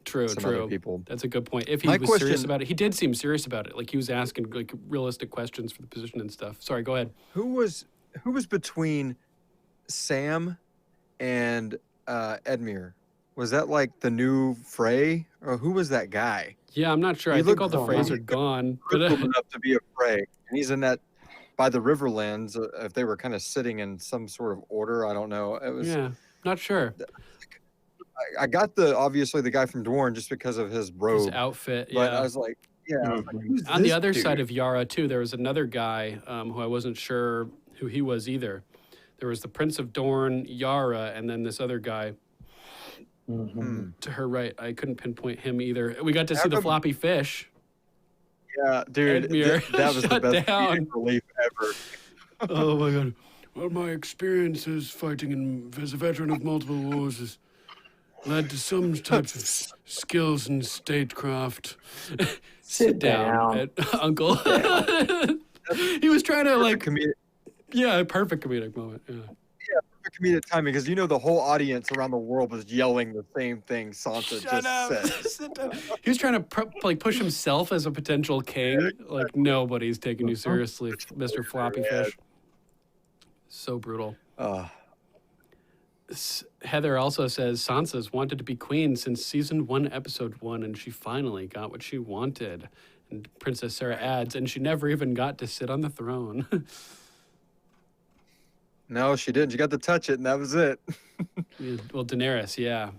Speaker 2: True.
Speaker 3: other people.
Speaker 2: That's a good point. If he was serious about it, he did seem serious about it. Like he was asking like realistic questions for the position and stuff. Sorry, go ahead.
Speaker 3: Who was between Sam and Edmure? Was that like the new Frey, or who was that guy?
Speaker 2: Yeah, I'm not sure. I think all the Freys are gone.
Speaker 3: But enough to be a Frey, and he's in that by the Riverlands. If they were kind of sitting in some sort of order, I don't know. It was
Speaker 2: not sure.
Speaker 3: I got obviously the guy from Dorne just because of his robe,
Speaker 2: his outfit.
Speaker 3: But I was like, who's
Speaker 2: on the other
Speaker 3: dude?
Speaker 2: side of Yara too, there was another guy who I wasn't sure who he was either. There was the Prince of Dorne, Yara, and then this other guy. To her right, I couldn't pinpoint him either. We got to see the floppy fish.
Speaker 3: Yeah, dude, that was the best relief ever.
Speaker 2: Oh my God! Well, my experiences fighting as a veteran of multiple wars has led to some types of skills in statecraft. Sit down. Uncle. He was trying to Yeah, perfect comedic moment. Yeah.
Speaker 3: Perfect comedic timing, because the whole audience around the world was yelling the same thing Sansa
Speaker 2: Shut
Speaker 3: just
Speaker 2: up.
Speaker 3: said.
Speaker 2: Sit down. He was trying to push himself as a potential king. Like nobody's taking you seriously, Mr. Floppy Fish. So brutal. Heather also says Sansa's wanted to be queen since season 1, episode 1, and she finally got what she wanted. And Princess Sarah adds, and she never even got to sit on the throne.
Speaker 3: No, she didn't. She got to touch it, and that was it.
Speaker 2: Well, Daenerys, yeah.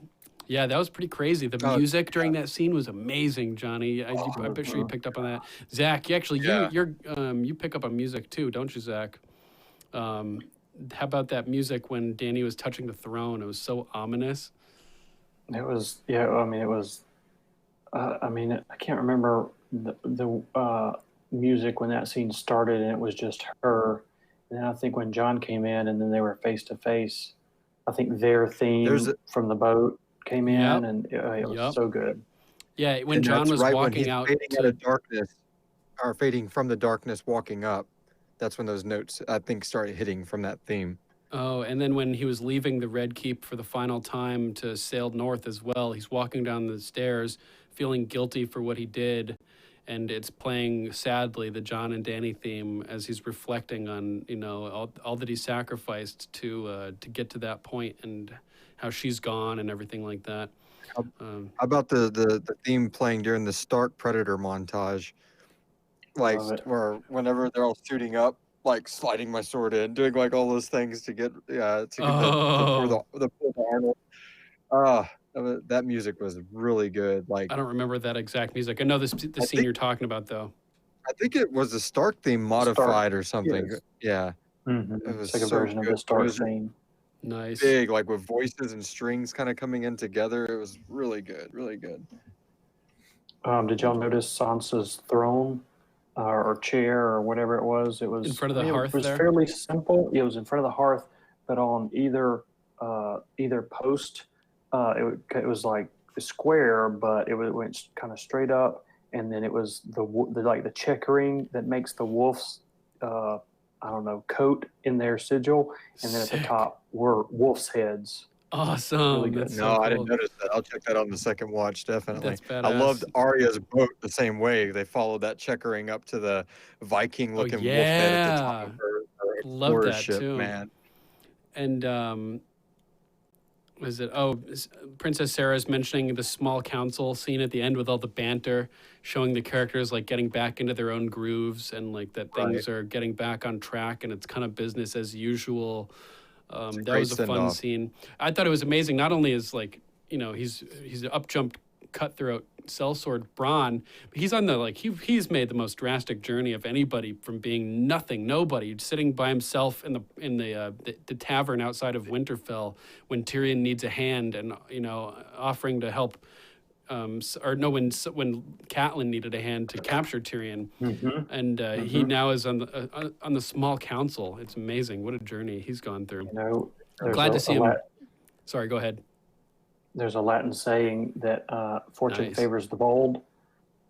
Speaker 2: Yeah, that was pretty crazy. The music during that scene was amazing, Johnny. I'm sure you picked up on that. Zach, you pick up on music too, don't you, Zach? How about that music when Dany was touching the throne? It was so ominous.
Speaker 4: It was, I can't remember the music when that scene started, and it was just her. And then I think when Jon came in and then they were face to face, I think their theme from the boat came in, and it was so good.
Speaker 2: Yeah, when Jon was walking out
Speaker 3: out of darkness, or fading from the darkness, walking up, that's when those notes, I think, started hitting from that theme.
Speaker 2: Oh, and then when he was leaving the Red Keep for the final time to sail north as well, he's walking down the stairs feeling guilty for what he did. And it's playing sadly the Jon and Dany theme as he's reflecting on all that he sacrificed to get to that point, and how she's gone and everything like that.
Speaker 3: How about the theme playing during the Stark Predator montage, like where whenever they're all suiting up, like sliding my sword in, doing like all those things to get the Arnold. That music was really good. Like,
Speaker 2: I don't remember that exact music. I know the scene you're talking about, though.
Speaker 3: I think it was the Stark theme modified or something.
Speaker 4: Yes.
Speaker 3: Yeah.
Speaker 4: Mm-hmm. It was like a version of the Stark theme.
Speaker 2: Nice.
Speaker 3: Big, like with voices and strings kind of coming in together. It was really good. Really good.
Speaker 4: Did y'all notice Sansa's throne or chair or whatever it was? It was
Speaker 2: in front of the hearth.
Speaker 4: It was fairly simple. It was in front of the hearth, but on either post. It was like a square, but it went kind of straight up, and then it was the checkering that makes the wolf's coat in their sigil, and then at the top were wolf's heads.
Speaker 2: Awesome.
Speaker 4: Really good.
Speaker 3: I didn't notice that. I'll check that out on the second watch, definitely.
Speaker 2: That's badass.
Speaker 3: I loved Arya's boat the same way. They followed that checkering up to the Viking-looking wolf head at the top of her
Speaker 2: Love that
Speaker 3: ship,
Speaker 2: too,
Speaker 3: man.
Speaker 2: And Princess Sarah's mentioning the small council scene at the end with all the banter, showing the characters like getting back into their own grooves, and like that things are getting back on track, and it's kind of business as usual. That was a fun scene. I thought it was amazing. Not only is he's an up-jumped cutthroat sellsword Bran, but he's on he's made the most drastic journey of anybody, from being nobody, sitting by himself in the tavern outside of Winterfell when Tyrion needs a hand, and offering to help. When Catelyn needed a hand to capture Tyrion, and he now is on the small council. It's amazing what a journey he's gone through. Glad to see him. Sorry, go ahead.
Speaker 4: There's a Latin saying that fortune favors the bold,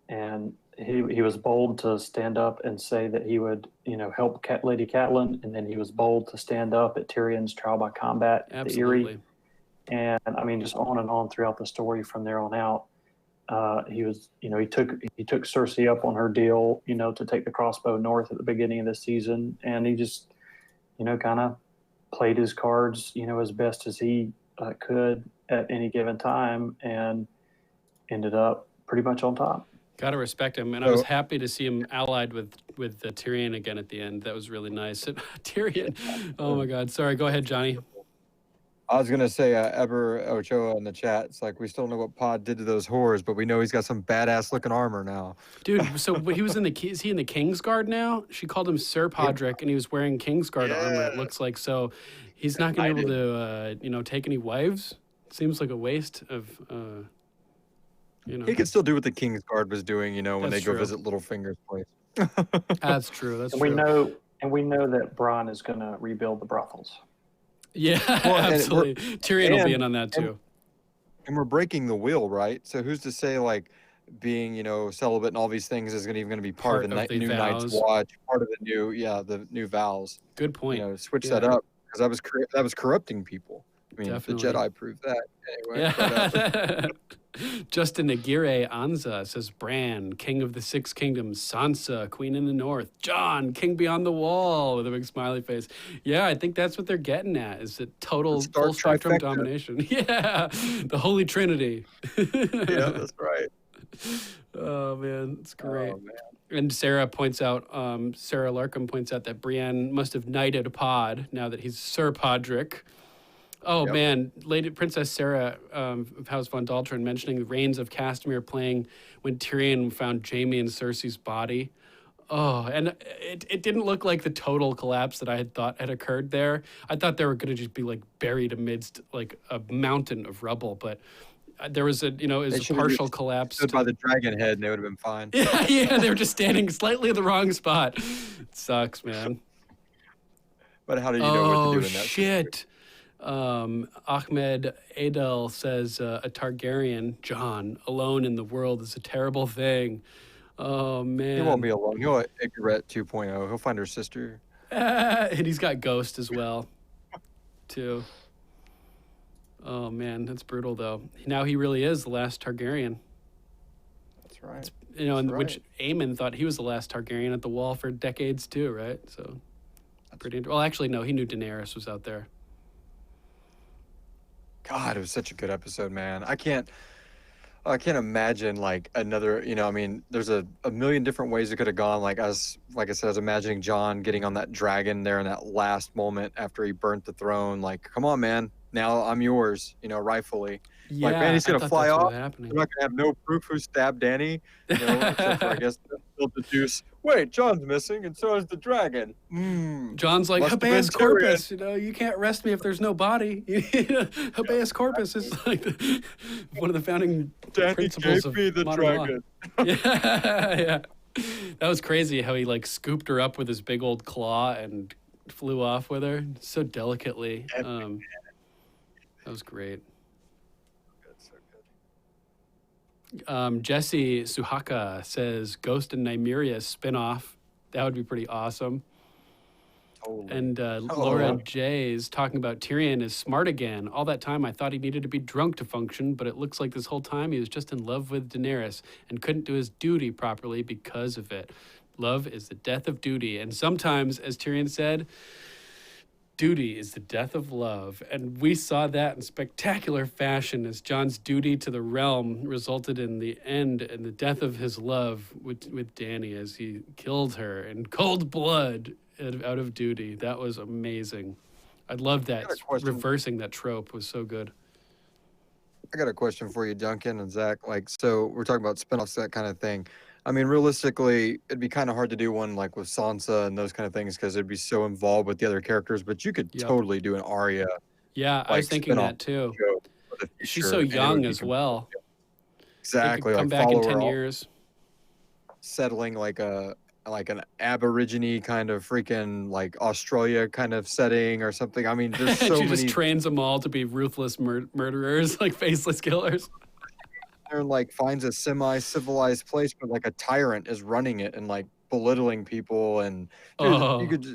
Speaker 4: and he was bold to stand up and say that he would help Lady Catelyn, and then he was bold to stand up at Tyrion's trial by combat at the Eyrie. And I mean, just on and on throughout the story from there on out. He was, he took Cersei up on her deal, to take the crossbow north at the beginning of the season, and he just, kind of played his cards, as best as he could at any given time, and ended up pretty much on top.
Speaker 2: Gotta respect him, and I was happy to see him allied with Tyrion again at the end. That was really nice. Tyrion, oh my God! Sorry, go ahead, Johnny.
Speaker 3: I was going to say, Eber Ochoa in the chat, it's like, we still know what Pod did to those whores, but we know he's got some badass looking armor now.
Speaker 2: Dude, so he was is he in the Kingsguard now? She called him Sir Podrick, and he was wearing Kingsguard armor, it looks like. So he's not going to be able to, take any wives? Seems like a waste of,
Speaker 3: He could still do what the Kingsguard was doing, when they go visit Littlefinger's place.
Speaker 2: That's true, that's true.
Speaker 4: We know that Bran is going to rebuild the brothels.
Speaker 2: Yeah, absolutely. Tyrion will be in on that too.
Speaker 3: And we're breaking the wheel, right? So who's to say, like, being, celibate and all these things is going to be part of the new
Speaker 2: vows.
Speaker 3: Night's Watch, part of the new vows.
Speaker 2: Good point.
Speaker 3: Switch that up, because that was corrupting people. I mean,
Speaker 2: Definitely.
Speaker 3: the Jedi proved that. Anyway,
Speaker 2: Yeah. Justin Aguirre Anza says Bran, King of the Six Kingdoms, Sansa, Queen in the North, Jon, King Beyond the Wall, with a big smiley face. Yeah, I think that's what they're getting at, is a total full spectrum domination. Yeah, the Holy Trinity.
Speaker 3: Yeah, that's right.
Speaker 2: Oh, man, it's great.
Speaker 3: Oh, man.
Speaker 2: And Sarah Larkham points out that Brienne must have knighted Pod now that he's Sir Podrick. Oh,
Speaker 3: Yep.
Speaker 2: man. Lady Princess Sarah of House von Daltron mentioning the Reigns of Castamere playing when Tyrion found Jaime and Cersei's body. Oh, and it didn't look like the total collapse that I had thought had occurred there. I thought they were going to just be like buried amidst like a mountain of rubble, but there was a partial collapse.
Speaker 3: Stood by the dragon head and they would have been fine.
Speaker 2: Yeah, they were just standing slightly in the wrong spot. It sucks, man.
Speaker 3: But how do you know what to do in that
Speaker 2: shit. Ahmed Adel says a Targaryen, Jon, alone in the world is a terrible thing. Oh, man.
Speaker 3: He won't be alone. He'll Igret 2.0. He'll find her sister.
Speaker 2: And he's got Ghost as well, too. Oh, man, that's brutal, though. Now he really is the last Targaryen.
Speaker 3: That's right.
Speaker 2: Which Aemon thought he was the last Targaryen at the Wall for decades, too, right? So, well, actually, no, he knew Daenerys was out there.
Speaker 3: God, it was such a good episode, man. I can't imagine like another, there's a million different ways it could have gone. Like I said, I was imagining Jon getting on that dragon there in that last moment after he burnt the throne. Like, come on, man. Now I'm yours, rightfully.
Speaker 2: Yeah,
Speaker 3: like, man, he's going to fly off. We're
Speaker 2: happening.
Speaker 3: not going to have no proof who stabbed Dany. Except for, I guess, they'll deduce, wait, Jon's missing, and so is the dragon.
Speaker 2: John's like, habeas corpus, you can't arrest me if there's no body. Habeas corpus is like one of the founding principles of
Speaker 3: the
Speaker 2: modern law. Yeah. That was crazy how he like scooped her up with his big old claw and flew off with her so delicately. That was great. Jesse Suhaka says Ghost and Nymeria spinoff. That would be pretty awesome. Totally. And Laura J is talking about Tyrion is smart again. All that time I thought he needed to be drunk to function, but it looks like this whole time he was just in love with Daenerys and couldn't do his duty properly because of it. Love is the death of duty. And sometimes, as Tyrion said, duty is the death of love. And we saw that in spectacular fashion as Jon's duty to the realm resulted in the end and the death of his love with Dany as he killed her in cold blood out of duty. That was amazing. I love that. Reversing that trope was so good.
Speaker 3: I got a question for you, Duncan and Zach. Like, so we're talking about spinoffs, that kind of thing. I mean, realistically, it'd be kind of hard to do one like with Sansa and those kind of things because it'd be so involved with the other characters. But you could totally do an Arya.
Speaker 2: Yeah, I was thinking that too. She's so young as well.
Speaker 3: Exactly.
Speaker 2: Come back in 10 years.
Speaker 3: Settling like an Aborigine kind of freaking like Australia kind of setting or something. I mean, there's so many.
Speaker 2: She just trains them all to be ruthless murderers, like faceless killers.
Speaker 3: And like finds a semi-civilized place, but like a tyrant is running it and like belittling people, and you could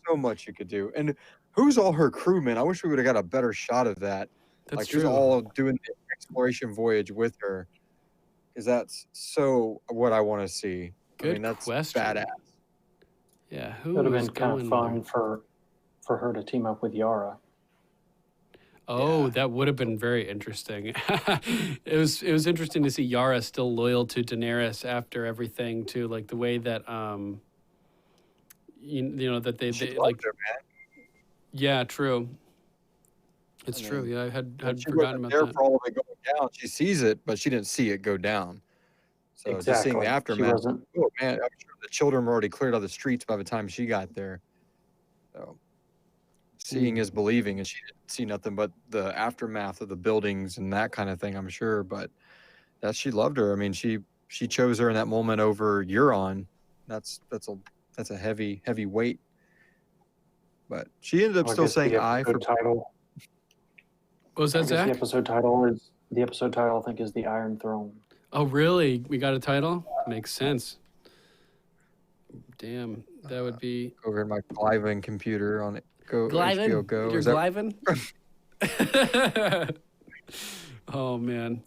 Speaker 3: so much you could do. And who's all her crewmen? I wish we would have got a better shot of that.
Speaker 2: That's
Speaker 3: like
Speaker 2: true.
Speaker 3: Who's all doing the exploration voyage with her? Because that's so what I want to see.
Speaker 2: Good
Speaker 3: that's
Speaker 2: question.
Speaker 3: Badass.
Speaker 2: Yeah, who
Speaker 4: would have
Speaker 2: was
Speaker 4: been kind of fun for her to team up with Yara.
Speaker 2: Oh, yeah. That would have been very interesting. It was interesting to see Yara still loyal to Daenerys after everything too, like the way that that they like
Speaker 3: her, man.
Speaker 2: Yeah, true. It's true. Yeah, I had forgotten about that.
Speaker 3: For all of it going down, she sees it, but she didn't see it go down. So just seeing the aftermath. Oh man, I'm sure the children were already cleared out of the streets by the time she got there. So seeing is believing, and she didn't see nothing but the aftermath of the buildings and that kind of thing, I'm sure. But she loved her. I mean, she chose her in that moment over Euron. That's a heavy weight. But she ended up still saying I for
Speaker 4: title.
Speaker 2: What was that, Zach?
Speaker 4: The episode title I think is The Iron Throne.
Speaker 2: Oh, really? We got a title? Makes sense. Damn, that would be
Speaker 3: Over in my Cliven computer on HBO
Speaker 2: Glivin.
Speaker 3: Go.
Speaker 2: You're
Speaker 3: Is that
Speaker 2: Glivin? Oh man,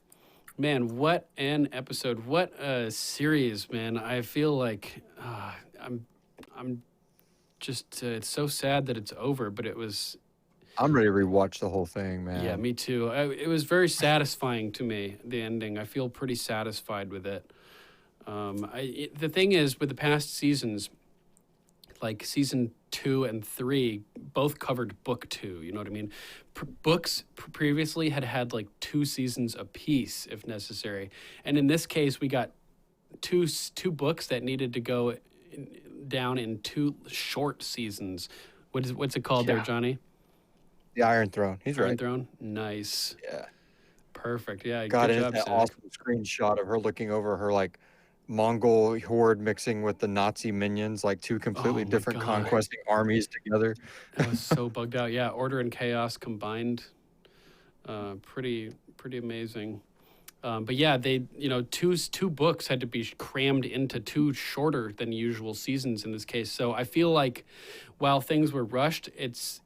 Speaker 2: what an episode! What a series, man! I feel like I'm just. It's so sad that it's over, but it was.
Speaker 3: I'm ready to rewatch the whole thing, man.
Speaker 2: Yeah, me too. It was very satisfying to me. The ending. I feel pretty satisfied with it. The thing is, with the past seasons, like season 2 and 3, both covered book 2. You know what I mean? Books previously had like 2 seasons apiece, if necessary. And in this case, we got two books that needed to go down in 2 short seasons. What's it called there, Johnny?
Speaker 3: The Iron Throne. He's
Speaker 2: Iron
Speaker 3: right.
Speaker 2: Throne. Nice.
Speaker 3: Yeah.
Speaker 2: Perfect. Yeah.
Speaker 3: Got
Speaker 2: good
Speaker 3: it.
Speaker 2: job,
Speaker 3: That
Speaker 2: Zach.
Speaker 3: awesome screenshot of her looking over her like Mongol horde mixing with the Nazi minions, like 2 completely
Speaker 2: Oh my
Speaker 3: different
Speaker 2: God.
Speaker 3: conquesting armies together.
Speaker 2: I was so bugged out. Yeah, order and chaos combined. Pretty amazing. But yeah, they two books had to be crammed into 2 shorter than usual seasons in this case. So I feel like while things were rushed, it's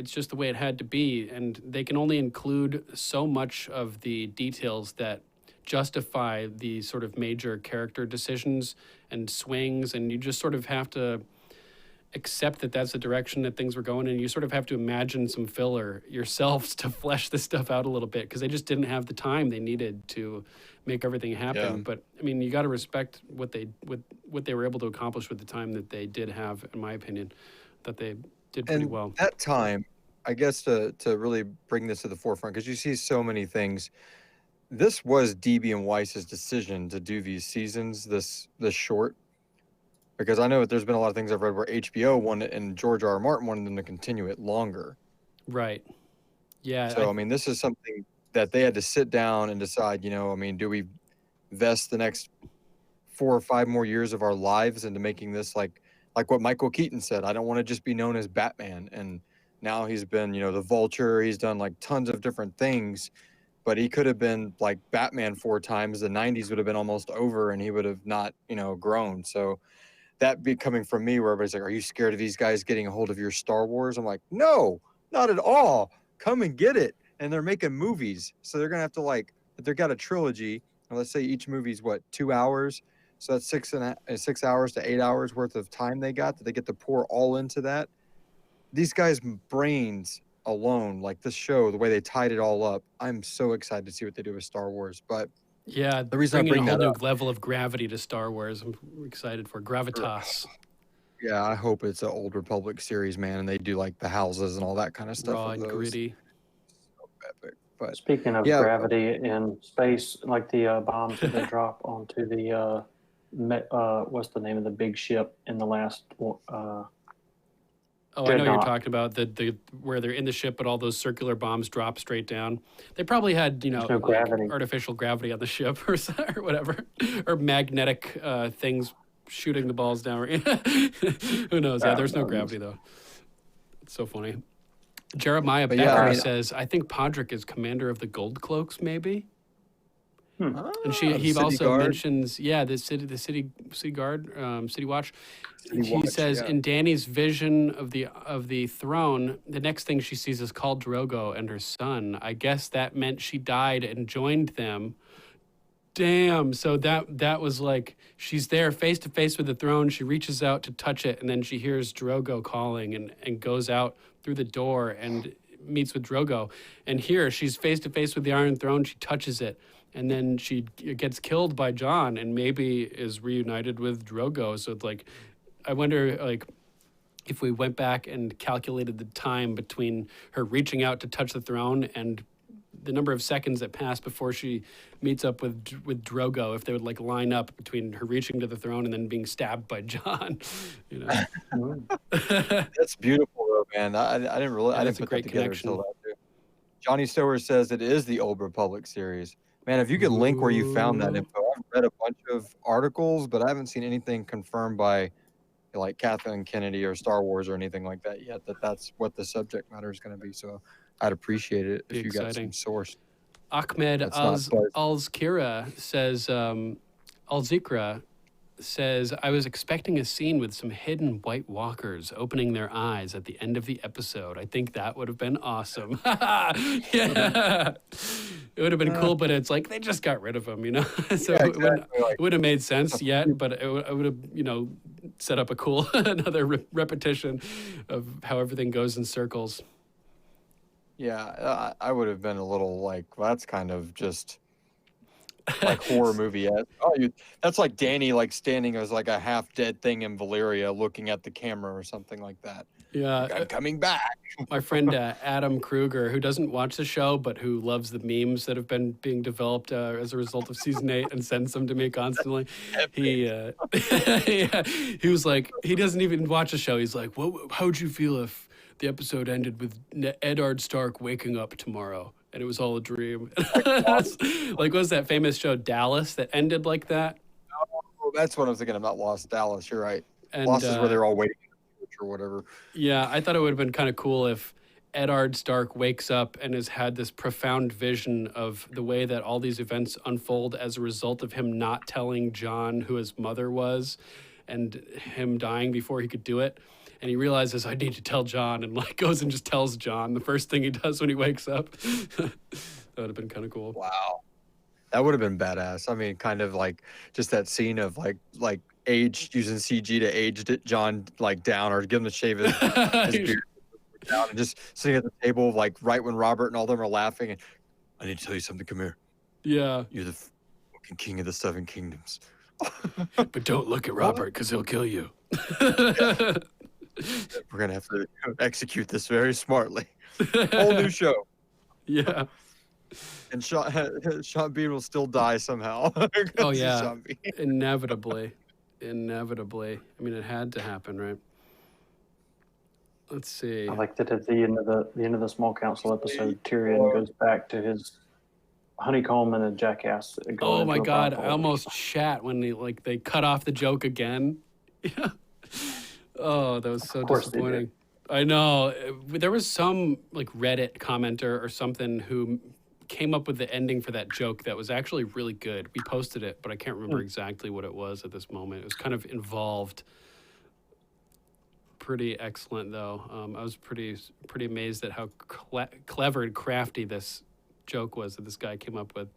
Speaker 2: just the way it had to be, and they can only include so much of the details that justify the sort of major character decisions and swings, and you just sort of have to accept that that's the direction that things were going, and you sort of have to imagine some filler yourselves to flesh this stuff out a little bit, because they just didn't have the time they needed to make everything happen.
Speaker 3: Yeah.
Speaker 2: But I mean, you got to respect what they were able to accomplish with the time that they did have, in my opinion, that they did pretty well.
Speaker 3: That time, I guess to really bring this to the forefront, because you see so many things. This was DB and Weiss's decision to do these seasons this short, because I know there's been a lot of things I've read where HBO wanted and George R. R. Martin wanted them to continue it longer.
Speaker 2: Right. Yeah.
Speaker 3: So I mean, this is something that they had to sit down and decide. I mean, do we vest the next 4 or 5 more years of our lives into making this like what Michael Keaton said? I don't want to just be known as Batman. And now he's been, the Vulture. He's done like tons of different things. But he could have been like Batman 4 times. The 90s would have been almost over and he would have not, grown. So that be coming from me where everybody's like, are you scared of these guys getting a hold of your Star Wars? I'm like, no, not at all. Come and get it. And they're making movies. So they're going to have to if they've got a trilogy, and let's say each movie's 2 hours. So that's 6 hours to 8 hours worth of time they got that they get to pour all into that. These guys' brains alone, like this show, the way they tied it all up, I'm so excited to see what they do with Star Wars. But
Speaker 2: yeah,
Speaker 3: the reason I
Speaker 2: bringing
Speaker 3: bring
Speaker 2: a whole
Speaker 3: that
Speaker 2: new
Speaker 3: up,
Speaker 2: level of gravity to Star Wars. I'm excited for gravitas.
Speaker 3: yeah, I hope it's an Old Republic series, man, and they do like the houses and all that kind of stuff.
Speaker 2: Raw and gritty.
Speaker 3: So epic. But
Speaker 4: Speaking of gravity in space, like the bombs that they drop onto the what's the name of the big ship in the last?
Speaker 2: Oh, I know you're talking about the where they're in the ship, but all those circular bombs drop straight down. They probably had
Speaker 4: no
Speaker 2: like
Speaker 4: gravity.
Speaker 2: artificial gravity on the ship or whatever, or magnetic things shooting the balls down. Who knows? Yeah, there's no gravity though. It's so funny. Jeremiah Becker says, "I think Podrick is commander of the Gold Cloaks, maybe." And he also mentions, the city guard, city watch. He says in Dany's vision of the throne, the next thing she sees is Khal Drogo and her son. I guess that meant she died and joined them. Damn. So that was like she's there face to face with the throne. She reaches out to touch it, and then she hears Drogo calling and goes out through the door and meets with Drogo. And here she's face to face with the Iron Throne. She touches it. And then she gets killed by Jon and maybe is reunited with Drogo. So it's like, I wonder if we went back and calculated the time between her reaching out to touch the throne and the number of seconds that passed before she meets up with Drogo, if they would line up between her reaching to the throne and then being stabbed by Jon.
Speaker 3: That's beautiful though, man. I didn't really, I didn't put that together until that too. Johnny Stower says it is the Old Republic series. Man, if you could link where you found that info, I've read a bunch of articles, but I haven't seen anything confirmed by Kathleen Kennedy or Star Wars or anything like that yet, that's what the subject matter is going to be. So I'd appreciate it if you got some source.
Speaker 2: Ahmed
Speaker 3: That's not pleasant.
Speaker 2: Al-Zikra says, Al-Zikra says, I was expecting a scene with some hidden White Walkers opening their eyes at the end of the episode. I think that would have been awesome. Yeah. It would have been cool, but it's like they just got rid of him, you know? So
Speaker 3: Yeah,
Speaker 2: it wouldn't,
Speaker 3: exactly, like-
Speaker 2: it wouldn't have made sense yet, but it would have, you know, set up a cool, another repetition of how everything goes in circles.
Speaker 3: Yeah, I would have been a little like, well, that's kind of just like horror movie. That's like Danny like standing as like a half dead thing in Valyria looking at the camera or something like that.
Speaker 2: Yeah.
Speaker 3: Like, I'm coming back.
Speaker 2: My friend Adam Kruger, who doesn't watch the show, but who loves the memes that have been being developed as a result of season 8 and sends them to me constantly. He he was like, he doesn't even watch the show. He's like, how would you feel if the episode ended with Eddard Stark waking up tomorrow and it was all a dream? Like, what was that famous show Dallas that ended like that?
Speaker 3: Oh, that's what I was thinking about. Lost Dallas. You're right.
Speaker 2: And,
Speaker 3: Lost is where they're all waiting or whatever.
Speaker 2: Yeah, I thought it would have been kind of cool if Eddard Stark wakes up and has had this profound vision of the way that all these events unfold as a result of him not telling Jon who his mother was and him dying before he could do it. And he realizes, I need to tell Jon, and like goes and just tells Jon the first thing he does when he wakes up. That would have been kind of cool.
Speaker 3: Wow. That would have been badass. I mean, kind of like just that scene of like aged, using CG to age Jon like down or give him to shave his beard down and just sitting at the table like right when Robert and all them are laughing and I need to tell you something. Come here.
Speaker 2: Yeah.
Speaker 3: You're the fucking king of the 7 kingdoms.
Speaker 2: But don't look at Robert because he'll kill you.
Speaker 3: We're gonna have to execute this very smartly. Whole new show.
Speaker 2: Yeah.
Speaker 3: And Sean Bean will still die somehow.
Speaker 2: Oh yeah. Inevitably. I mean, it had to happen, right? Let's see.
Speaker 4: I liked it at the end of the Small Council episode. Tyrion goes back to his honeycomb and a jackass.
Speaker 2: Oh my God! I almost shat when they cut off the joke again. Yeah. Oh, that was so disappointing. I know. There was some like Reddit commenter or something who came up with the ending for that joke that was actually really good. We posted it, but I can't remember exactly what it was at this moment. It was kind of involved. Pretty excellent, though. I was pretty amazed at how clever and crafty this joke was that this guy came up with.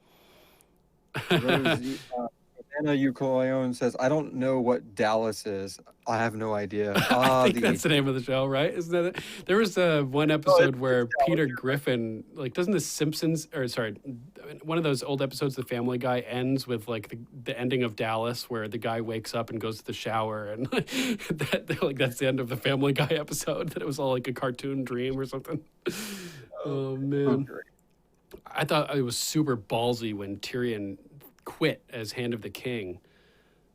Speaker 3: Anna Ukoleon says, I don't know what Dallas is. I have no idea.
Speaker 2: I think that's the name of the show, right? Isn't that it? There was one episode where Peter Griffin, like, doesn't the Simpsons, or sorry, one of those old episodes of Family Guy ends with like the ending of Dallas where the guy wakes up and goes to the shower and that's the end of the Family Guy episode, that it was all like a cartoon dream or something. Oh man. I thought it was super ballsy when Tyrion quit as Hand of the King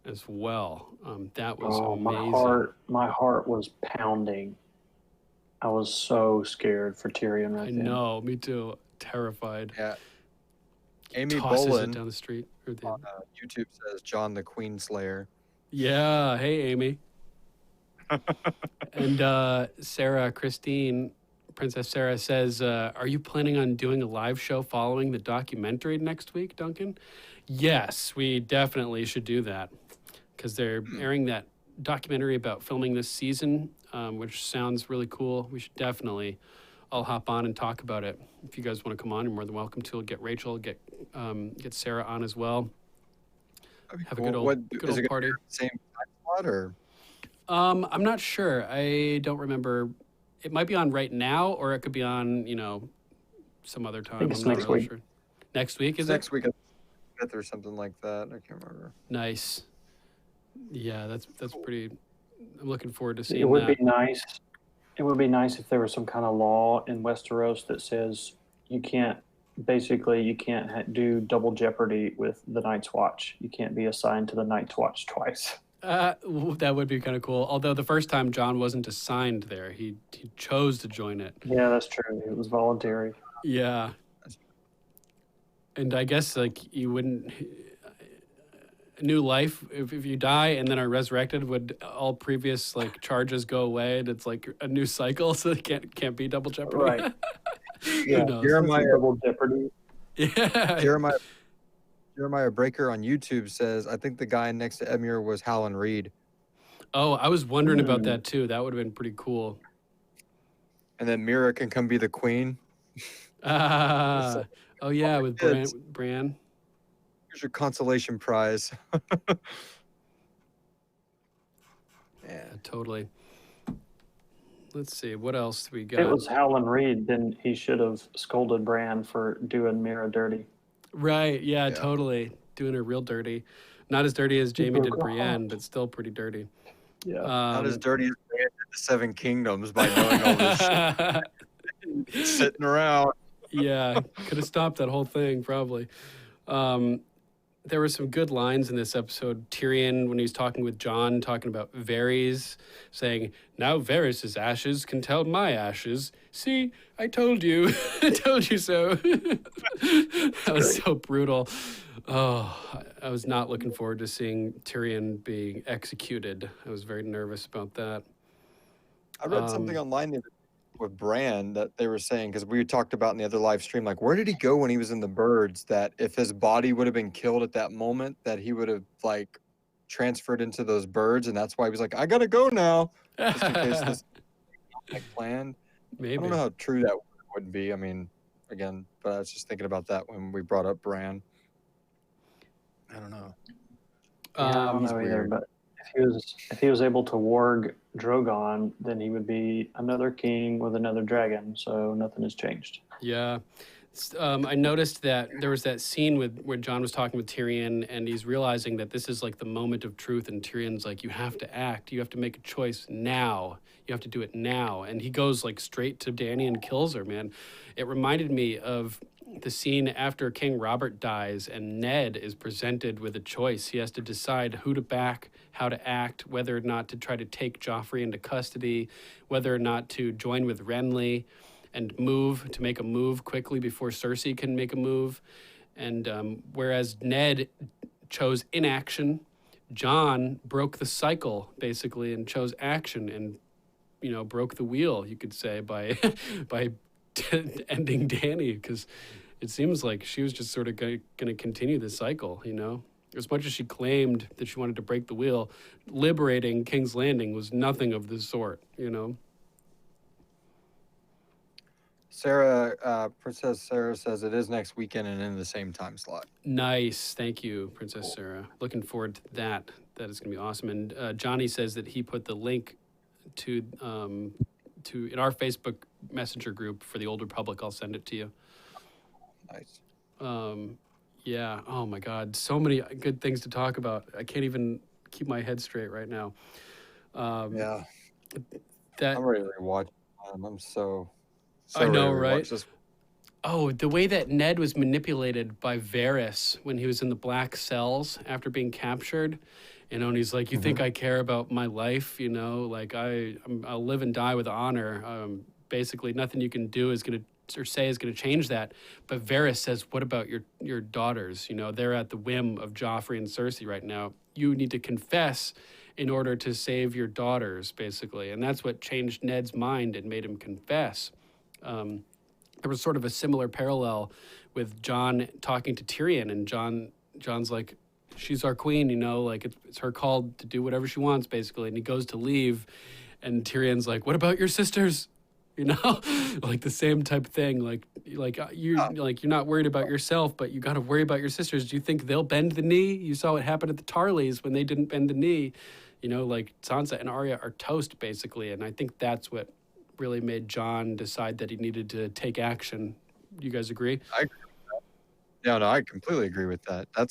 Speaker 2: as well. That was amazing.
Speaker 4: My heart was pounding. I was so scared for Tyrion right then.
Speaker 2: I know, me too. Terrified.
Speaker 3: Yeah. Amy
Speaker 2: Tosses
Speaker 3: Boland
Speaker 2: it down the street.
Speaker 3: on YouTube says Jon the Queenslayer.
Speaker 2: Yeah. Hey, Amy. And Sarah Christine, Princess Sarah says, are you planning on doing a live show following the documentary next week, Duncan? Yes, we definitely should do that because they're airing that documentary about filming this season, which sounds really cool. We should definitely all hop on and talk about it. If you guys want to come on, you're more than welcome to. Get Rachel, get Sarah on as well. Have a good old party.
Speaker 3: Same time slot or?
Speaker 2: I'm not sure. I don't remember. It might be on right now, or it could be on, some other time.
Speaker 4: I think it's next week.
Speaker 2: Sure. Next week, is it?
Speaker 3: Next week, or something like that. I can't remember.
Speaker 2: Nice. Yeah, that's pretty. I'm looking forward to seeing
Speaker 4: that. It would
Speaker 2: be
Speaker 4: nice. It would be nice if there was some kind of law in Westeros that says you can't do double jeopardy with the Night's Watch. You can't be assigned to the Night's Watch twice.
Speaker 2: That would be kind of cool. Although the first time Jon wasn't assigned there, he chose to join it.
Speaker 4: Yeah, that's true. It was voluntary.
Speaker 2: Yeah. And I guess you wouldn't. New life, if you die and then are resurrected, would all previous charges go away and it's like a new cycle, so it can't be double jeopardy.
Speaker 4: Right. Yeah, Jeremiah double jeopardy.
Speaker 2: Yeah.
Speaker 3: Jeremiah Breaker on YouTube says, I think the guy next to Edmure was Howland Reed.
Speaker 2: Oh, I was wondering about that too. That would have been pretty cool.
Speaker 3: And then Mira can come be the queen.
Speaker 2: Oh yeah, with Bran.
Speaker 3: Here's your consolation prize.
Speaker 2: Yeah, totally. Let's see, what else we got?
Speaker 4: It was Howland Reed, then he should have scolded Bran for doing Mira dirty.
Speaker 2: Right, yeah, totally. Doing her real dirty. Not as dirty as Jaime did Brienne, but still pretty dirty.
Speaker 4: Yeah.
Speaker 3: Not as dirty as Bran did the Seven Kingdoms by knowing all this shit. Sitting around.
Speaker 2: Yeah, could have stopped that whole thing, probably. There were some good lines in this episode. Tyrion, when he was talking with Jon, talking about Varys, saying, now Varys' ashes can tell my ashes. See, I told you. I told you so. That was so brutal. Oh, I was not looking forward to seeing Tyrion being executed. I was very nervous about that.
Speaker 3: I read something online with Bran that they were saying, because we talked about in the other live stream, like, where did he go when he was in the birds, that if his body would have been killed at that moment, that he would have like transferred into those birds, and that's why he was like, I gotta go now, just in case this like planned.
Speaker 2: Maybe.
Speaker 3: I don't know how true that would be. I mean, again, but I was just thinking about that when we brought up Bran. I don't know.
Speaker 4: Yeah, I don't know either, but if he was able to warg Drogon, then he would be another king with another dragon, so nothing has changed.
Speaker 2: Yeah. I noticed that there was that scene where Jon was talking with Tyrion, and he's realizing that this is like the moment of truth, and Tyrion's like, you have to act. You have to make a choice now. You have to do it now. And he goes like straight to Dany and kills her, man. It reminded me of the scene after King Robert dies and Ned is presented with a choice. He has to decide who to back, how to act, whether or not to try to take Joffrey into custody, whether or not to join with Renly and make a move quickly before Cersei can make a move. And whereas Ned chose inaction, Jon broke the cycle basically and chose action and, broke the wheel, you could say, by ending Dany, because it seems like she was just sort of going to continue this cycle, As much as she claimed that she wanted to break the wheel, liberating King's Landing was nothing of this sort,
Speaker 3: Sarah, Princess Sarah says it is next weekend and in the same time slot.
Speaker 2: Nice. Thank you, Princess Sarah. Looking forward to that. That is going to be awesome. And Johnny says that he put the link to in our Facebook Messenger group for the Old Republic. I'll send it to you.
Speaker 3: Nice.
Speaker 2: Yeah. Oh my God. So many good things to talk about. I can't even keep my head straight right now.
Speaker 3: Yeah. I'm ready to rewatch. I'm so
Speaker 2: I know, right?
Speaker 3: This.
Speaker 2: Oh, the way that Ned was manipulated by Varys when he was in the black cells after being captured, and he's like, "You think I care about my life? Like I'll live and die with honor. Basically, nothing you can do is gonna or say is gonna change that." But Varys says, "What about your daughters? They're at the whim of Joffrey and Cersei right now. You need to confess in order to save your daughters, basically." And that's what changed Ned's mind and made him confess. There was sort of a similar parallel with Jon talking to Tyrion, and Jon's like, she's our queen, like it's her call to do whatever she wants, basically. And he goes to leave, and Tyrion's like, what about your sisters? Like the same type of thing. You're not worried about yourself, but you got to worry about your sisters. Do you think they'll bend the knee? You saw what happened at the Tarleys when they didn't bend the knee. Like Sansa and Arya are toast, basically. And I think that's what really made Jon decide that he needed to take action. Do you guys agree?
Speaker 3: I agree with that. No, I completely agree with that. I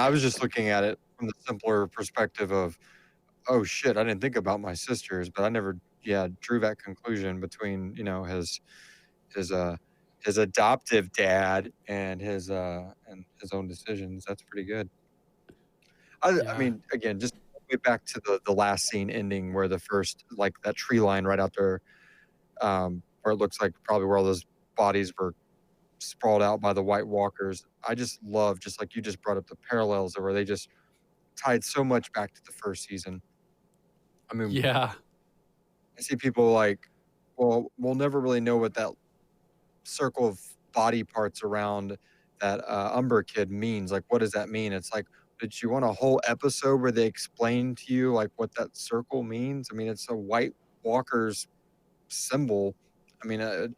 Speaker 3: was just looking at it from the simpler perspective of, oh shit, I didn't think about my sisters, but I never, drew that conclusion between, his adoptive dad and his own decisions. That's pretty good. I mean, again, just get back to the last scene ending where the first, like that tree line right out there, where it looks like probably where all those bodies were sprawled out by the White Walkers. I just love, just like you just brought up, the parallels where they just tied so much back to the first season. I mean,
Speaker 2: yeah,
Speaker 3: I see people like, well, we'll never really know what that circle of body parts around that Umber kid means. Like, what does that mean? It's like, did you want a whole episode where they explain to you like what that circle means? I mean, it's a White Walker's symbol. I mean,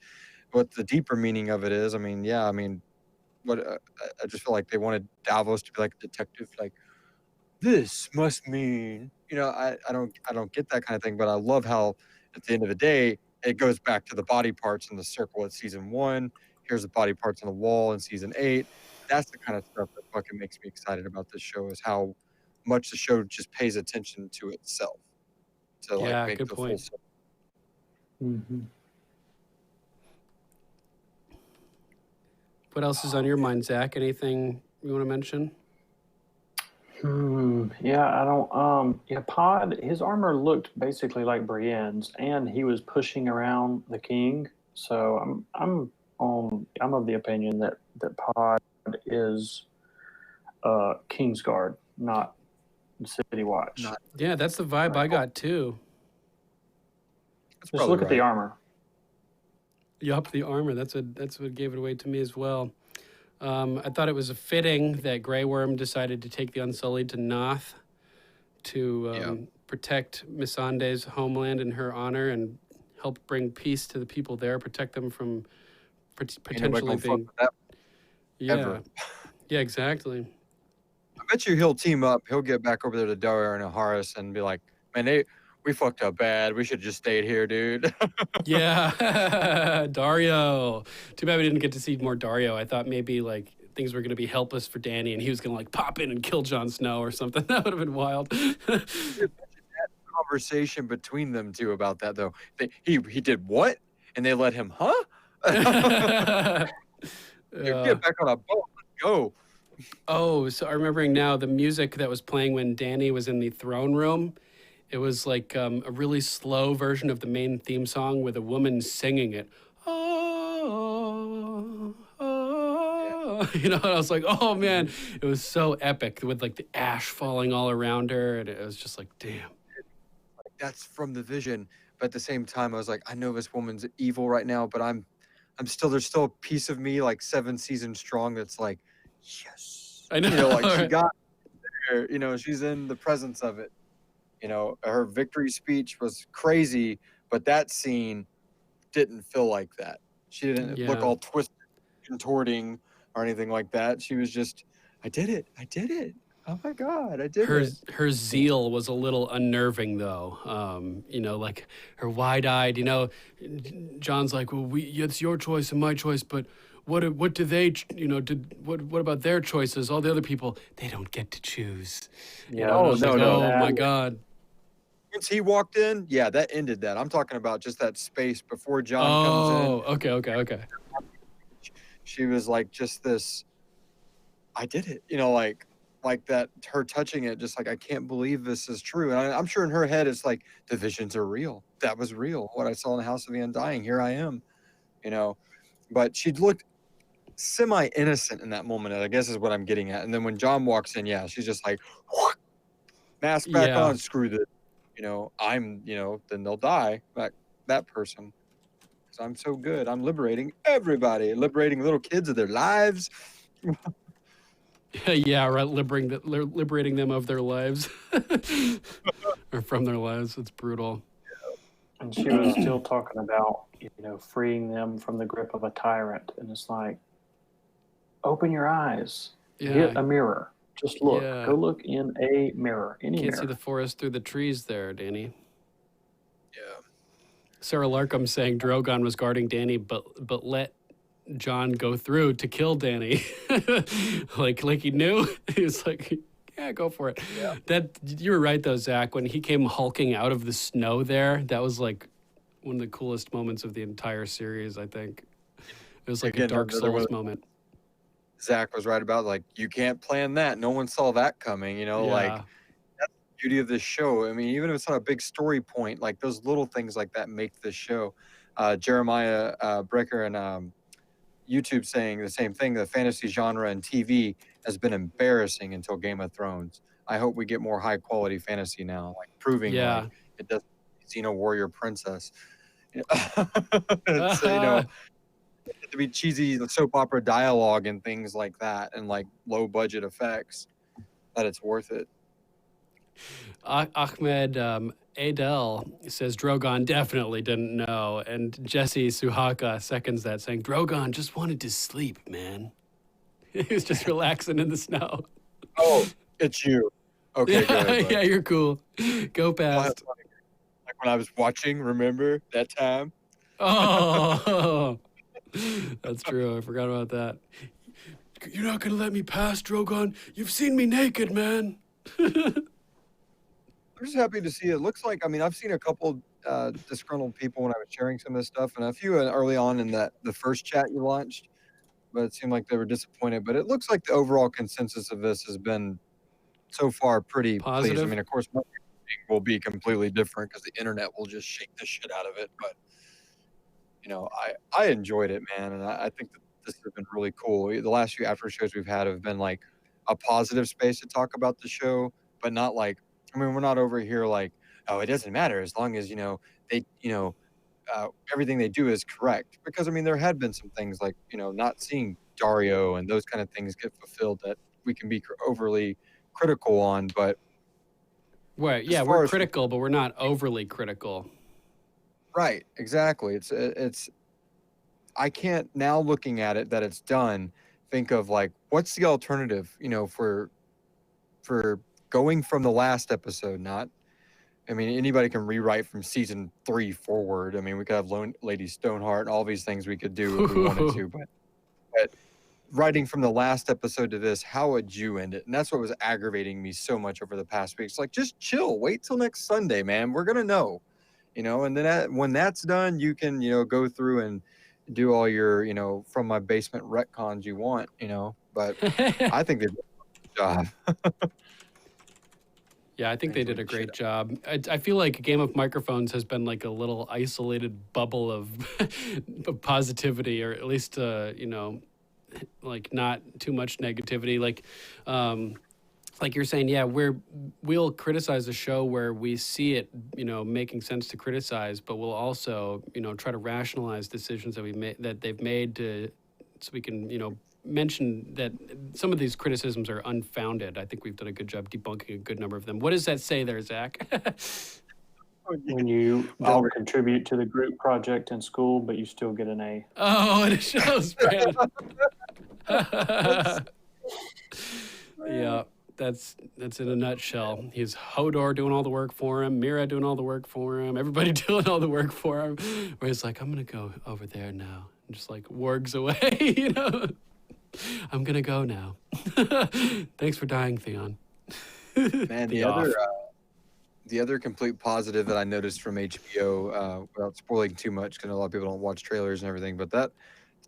Speaker 3: what the deeper meaning of it is. I mean, yeah. I mean, what I just feel like they wanted Davos to be like a detective, like this must mean. I don't get that kind of thing. But I love how at the end of the day it goes back to the body parts in the circle at season 1. Here's the body parts on the wall in season 8. That's the kind of stuff that fucking makes me excited about this show, is how much the show just pays attention to itself to like make
Speaker 2: good
Speaker 3: the
Speaker 2: point.
Speaker 3: full circle.
Speaker 4: Mm-hmm.
Speaker 2: What else is on your mind, Zach? Anything you want to mention?
Speaker 4: Yeah, I don't. Yeah, Pod. His armor looked basically like Brienne's, and he was pushing around the king. So I'm of the opinion that Pod is Kingsguard, not City Watch.
Speaker 2: Yeah, that's the vibe I got too.
Speaker 4: Just look at the armor.
Speaker 2: Yup, the armor. That's what gave it away to me as well. I thought it was fitting that Grey Worm decided to take the Unsullied to Noth to protect Missandei's homeland in her honor and help bring peace to the people there, protect them from potentially being.
Speaker 3: Ever.
Speaker 2: Yeah, exactly.
Speaker 3: I bet you he'll team up. He'll get back over there to Dario and Aharis and be like, man, we fucked up bad. We should have just stayed here, dude.
Speaker 2: Yeah, Dario. Too bad we didn't get to see more Dario. I thought maybe like things were going to be helpless for Dany and he was going to like pop in and kill Jon Snow or something. That would have been wild.
Speaker 3: Conversation between them two about that though. He did what? And they let him, huh? Get back on a boat. Let's go.
Speaker 2: Oh, so I'm remembering now the music that was playing when Dany was in the throne room. It was like a really slow version of the main theme song with a woman singing it. Oh, oh. You know, and I was like, oh man, it was so epic with like the ash falling all around her. And it was just like, damn.
Speaker 3: That's from the vision. But at the same time, I was like, I know this woman's evil right now, but there's still a piece of me like 7 seasons strong that's like, yes.
Speaker 2: I know.
Speaker 3: Like she got there, she's in the presence of it. Her victory speech was crazy, but that scene didn't feel like that. She didn't look all twisted, contorting, or anything like that. She was just, I did it. Oh my God, I did it.
Speaker 2: Her zeal was a little unnerving, though. Like her wide-eyed. John's like, well, it's your choice and my choice, but what do they? What about their choices? All the other people, they don't get to choose.
Speaker 4: Yeah.
Speaker 2: Oh my God.
Speaker 3: Once he walked in, yeah, that ended that. I'm talking about just that space before John comes in.
Speaker 2: Oh, okay.
Speaker 3: She was like just this, I did it. Like that, her touching it, just like, I can't believe this is true. And I'm sure in her head, it's like, the visions are real. That was real. What I saw in the House of the Undying, here I am, But she looked semi-innocent in that moment, I guess is what I'm getting at. And then when John walks in, yeah, she's just like, mask back on, screw this. Then they'll die, like that person. Because I'm so good. I'm liberating everybody, liberating little kids of their lives.
Speaker 2: Yeah, right. Liberating them of their lives or from their lives. It's brutal.
Speaker 4: And she was still talking about, freeing them from the grip of a tyrant. And it's like, open your eyes, hit a mirror. Just look.
Speaker 2: Yeah.
Speaker 4: Go look in a mirror. Any mirror.
Speaker 2: Can't see the forest through the trees there, Dany.
Speaker 3: Yeah.
Speaker 2: Sarah Larkham saying Drogon was guarding Dany, but let John go through to kill Dany. like he knew. He was like, yeah, go for it. Yeah. That you were right though, Zach. When he came hulking out of the snow there, that was like one of the coolest moments of the entire series, I think. It was like a Dark Souls moment.
Speaker 3: Zach was right about, like, you can't plan that. No one saw that coming, like, that's the beauty of this show. I mean, even if it's not a big story point, like, those little things like that make this show. Jeremiah Brecker and YouTube saying the same thing. The fantasy genre and TV has been embarrassing until Game of Thrones. I hope we get more high-quality fantasy now, like, proving like, it doesn't Xeno Warrior Princess. It's, to be cheesy soap opera dialogue and things like that, and like low budget effects, that it's worth it.
Speaker 2: Ahmed Adel says Drogon definitely didn't know, and Jesse Suhaka seconds that, saying Drogon just wanted to sleep, man. He was just relaxing in the snow.
Speaker 3: Oh, it's you. Okay, go ahead. Bud.
Speaker 2: Yeah, you're cool. Go past.
Speaker 3: Like when I was watching, remember that time?
Speaker 2: Oh, that's true. I forgot about that. You're not gonna let me pass, Drogon? You've seen me naked, man.
Speaker 3: I'm just happy to see it. Looks like, I mean, I've seen a couple disgruntled people when I was sharing some of this stuff, and a few early on in the first chat you launched, but it seemed like they were disappointed. But it looks like the overall consensus of this has been so far pretty
Speaker 2: positive.
Speaker 3: Pleased. I mean, of course, my will be completely different because the internet will just shake the shit out of it. But you know, I enjoyed it, man, and I think that this has been really cool. The last few after shows we've had have been like a positive space to talk about the show, but not like, I mean, we're not over here like, oh, it doesn't matter as long as, you know, they, you know, everything they do is correct. Because, I mean, there had been some things like, you know, not seeing Dario and those kind of things get fulfilled that we can be overly critical on. But
Speaker 2: right, yeah, we're critical, but we're not overly critical. Right,
Speaker 3: exactly. It's I can't, now looking at it that it's done, think of like, what's the alternative, you know, for going from the last episode, not, I mean, anybody can rewrite from season 3 forward. I mean, we could have Lady Stoneheart and all these things we could do if we wanted to, but writing from the last episode to this, how would you end it? And that's what was aggravating me so much over the past week. It's like, just chill, wait till next Sunday, man. We're going to know, you know, and then when that's done, you can, you know, go through and do all your, you know, from my basement retcons you want, you know, but I think they did a good job.
Speaker 2: Yeah, I think they did a great job. I feel like Game of Microphones has been like a little isolated bubble of positivity, or at least, you know, like not too much negativity. Like you're saying, yeah, we'll criticize a show where we see it, you know, making sense to criticize, but we'll also, you know, try to rationalize decisions that they've made so we can, you know, mention that some of these criticisms are unfounded. I think we've done a good job debunking a good number of them. What does that say there, Zach?
Speaker 4: When you don't contribute to the group project in school, but you still get an A.
Speaker 2: Oh, it shows, Brandon. Yeah, that's in a nutshell. He's Hodor doing all the work for him, Mira doing all the work for him, everybody doing all the work for him. Where he's like, I'm gonna go over there now, and just like wargs away, you know. I'm gonna go now. Thanks for dying, Theon.
Speaker 3: Man, the other complete positive that I noticed from HBO, without spoiling too much, because a lot of people don't watch trailers and everything, but that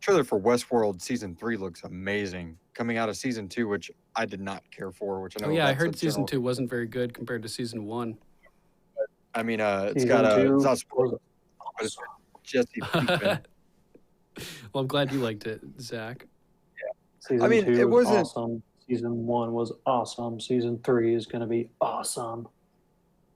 Speaker 3: trailer for Westworld season 3 looks amazing. Coming out of season 2, which I did not care for, which I know.
Speaker 2: Oh yeah, I heard season 2 wasn't very good compared to season 1.
Speaker 3: I mean, it's got it's not spoiled, but it's Jesse Pinkman.
Speaker 2: Well, I'm glad you liked it, Zach.
Speaker 4: Season 2 was awesome. Season 1 was awesome. Season 3 is going to be awesome.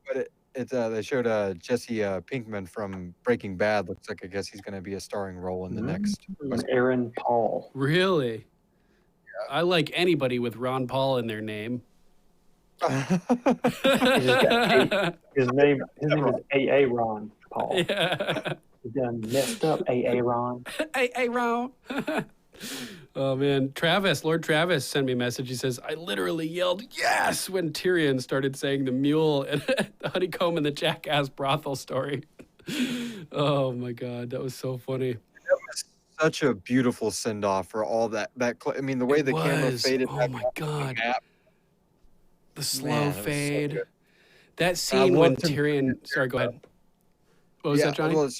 Speaker 3: But they showed Jesse Pinkman from Breaking Bad. Looks like, I guess he's going to be a starring role in the next.
Speaker 4: Aaron Paul.
Speaker 2: Really? Yeah. I like anybody with Ron Paul in their name.
Speaker 4: His name is A.A. Ron Paul.
Speaker 2: Yeah.
Speaker 4: You done messed up, A.A. Ron.
Speaker 2: A.A. Ron. Oh man, Lord Travis sent me a message. He says, I literally yelled yes when Tyrion started saying the mule and the honeycomb and the jackass brothel story. Oh my God, that was so funny.
Speaker 3: That was such a beautiful send off for all that. I mean, the way the camera faded.
Speaker 2: Oh my God. The slow fade.
Speaker 3: So
Speaker 2: that scene when Tyrion. Sorry, go ahead. What was that, Johnny?
Speaker 3: Well,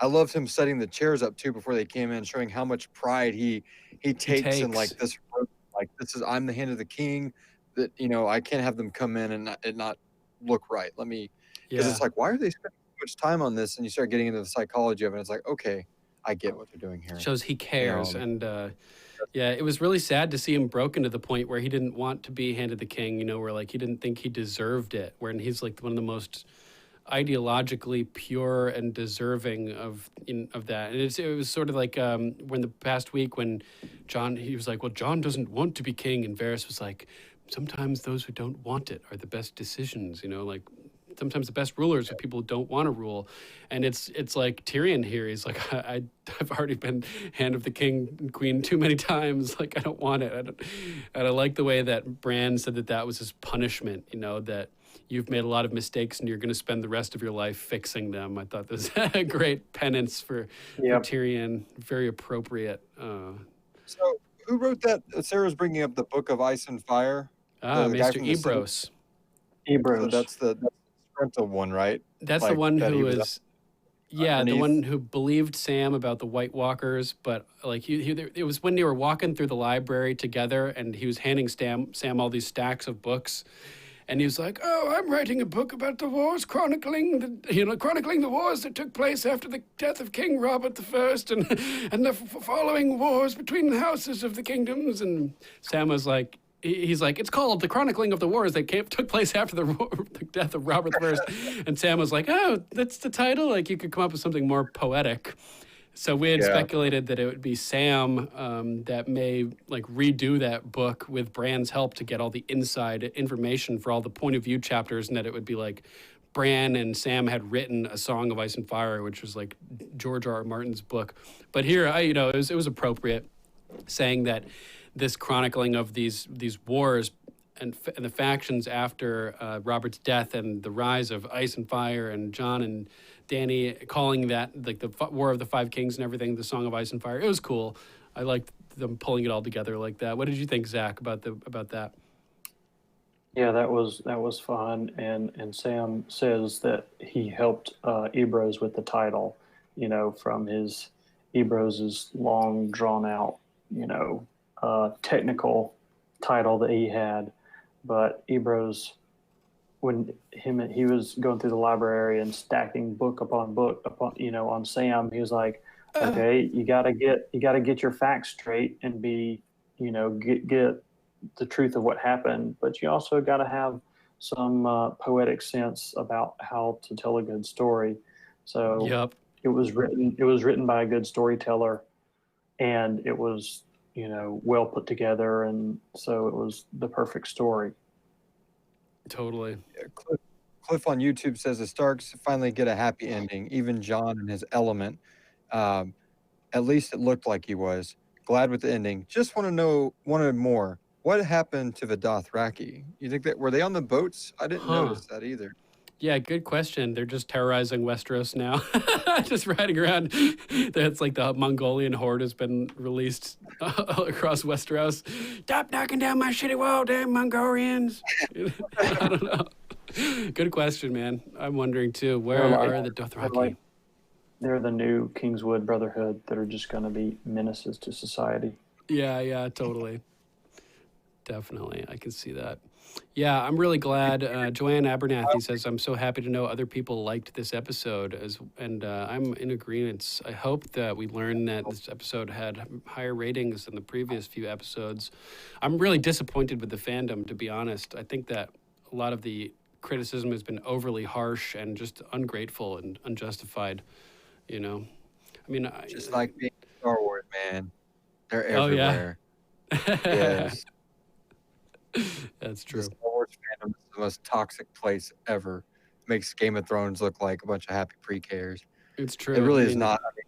Speaker 3: I loved him setting the chairs up too before they came in, showing how much pride he takes in like this. Like, this is, I'm the hand of the king. That, you know, I can't have them come in and not look right. Let me, because it's like, why are they spending so much time on this? And you start getting into the psychology of it. It's like, okay, I get what they're doing here.
Speaker 2: Shows he cares, and yeah, it was really sad to see him broken to the point where he didn't want to be hand of the king. You know, where like he didn't think he deserved it. When he's like one of the most ideologically pure and deserving of that. And it was sort of like when the past week when he was like, well, Jon doesn't want to be king, and Varys was like, sometimes those who don't want it are the best decisions, like sometimes the best rulers are people who don't want to rule. And it's like Tyrion here. He's like, I've already been hand of the king and queen too many times. Like, I don't want it. And I like the way that Bran said that was his punishment, that you've made a lot of mistakes and you're going to spend the rest of your life fixing them. I thought this was a great penance for Tyrion. Very appropriate.
Speaker 3: So who wrote that? Sarah's bringing up the Book of Ice and Fire.
Speaker 2: Maester Ebrose.
Speaker 3: So that's the parental one, right?
Speaker 2: That's the one who was... Yeah, the one who believed Sam about the White Walkers, but like it was when they were walking through the library together, and he was handing Sam all these stacks of books, and he was like, "Oh, I'm writing a book about the wars, chronicling the wars that took place after the death of King Robert I, and the following wars between the houses of the kingdoms." And Sam was like, he's like, it's called The Chronicling of the Wars that took place after the death of Robert I. And Sam was like, oh, that's the title? Like, you could come up with something more poetic. So we had speculated that it would be Sam that may like redo that book with Bran's help to get all the inside information for all the point of view chapters, and that it would be like Bran and Sam had written A Song of Ice and Fire, which was like George R. R. Martin's book. But here, it was appropriate, saying that this chronicling of these wars and the factions after Robert's death and the rise of Ice and Fire and Jon and Dany, calling that like the War of the Five Kings and everything, the Song of Ice and Fire. It was cool. I liked them pulling it all together like that. What did you think, Zach, about that?
Speaker 4: Yeah, that was fun. And Sam says that he helped Ebrose with the title, from his Ebrose's long drawn out, technical title that he had. But Ebrose, when he was going through the library and stacking book upon book on Sam, he was like, okay, you gotta get your facts straight and be, get the truth of what happened, but you also got to have some poetic sense about how to tell a good story. So it was written by a good storyteller, and it was well put together, and so it was the perfect story.
Speaker 2: Totally.
Speaker 3: Cliff on YouTube says the Starks finally get a happy ending. Even Jon and his element, at least it looked like he was glad with the ending. Just wanted more. What happened to the Dothraki? You think that were they on the boats? I didn't notice that either.
Speaker 2: Yeah, good question. They're just terrorizing Westeros now, just riding around. That's like the Mongolian horde has been released across Westeros. Stop knocking down my shitty wall, damn Mongolians. I don't know. Good question, man. I'm wondering too. Where are the Dothraki?
Speaker 4: They're the new Kingswood Brotherhood that are just going to be menaces to society.
Speaker 2: Yeah, totally. Definitely. I can see that. Yeah, I'm really glad. Joanne Abernathy says, I'm so happy to know other people liked this episode. And I'm in agreement. I hope that we learned that this episode had higher ratings than the previous few episodes. I'm really disappointed with the fandom, to be honest. I think that a lot of the criticism has been overly harsh and just ungrateful and unjustified, I mean,
Speaker 3: just like being Star Wars, man. They're everywhere.
Speaker 2: Oh, yeah.
Speaker 3: Yes.
Speaker 2: That's true.
Speaker 3: The Star Wars fandom is the most toxic place ever. Makes Game of Thrones look like a bunch of happy pre-Kers.
Speaker 2: It's true.
Speaker 3: It really is not. I mean,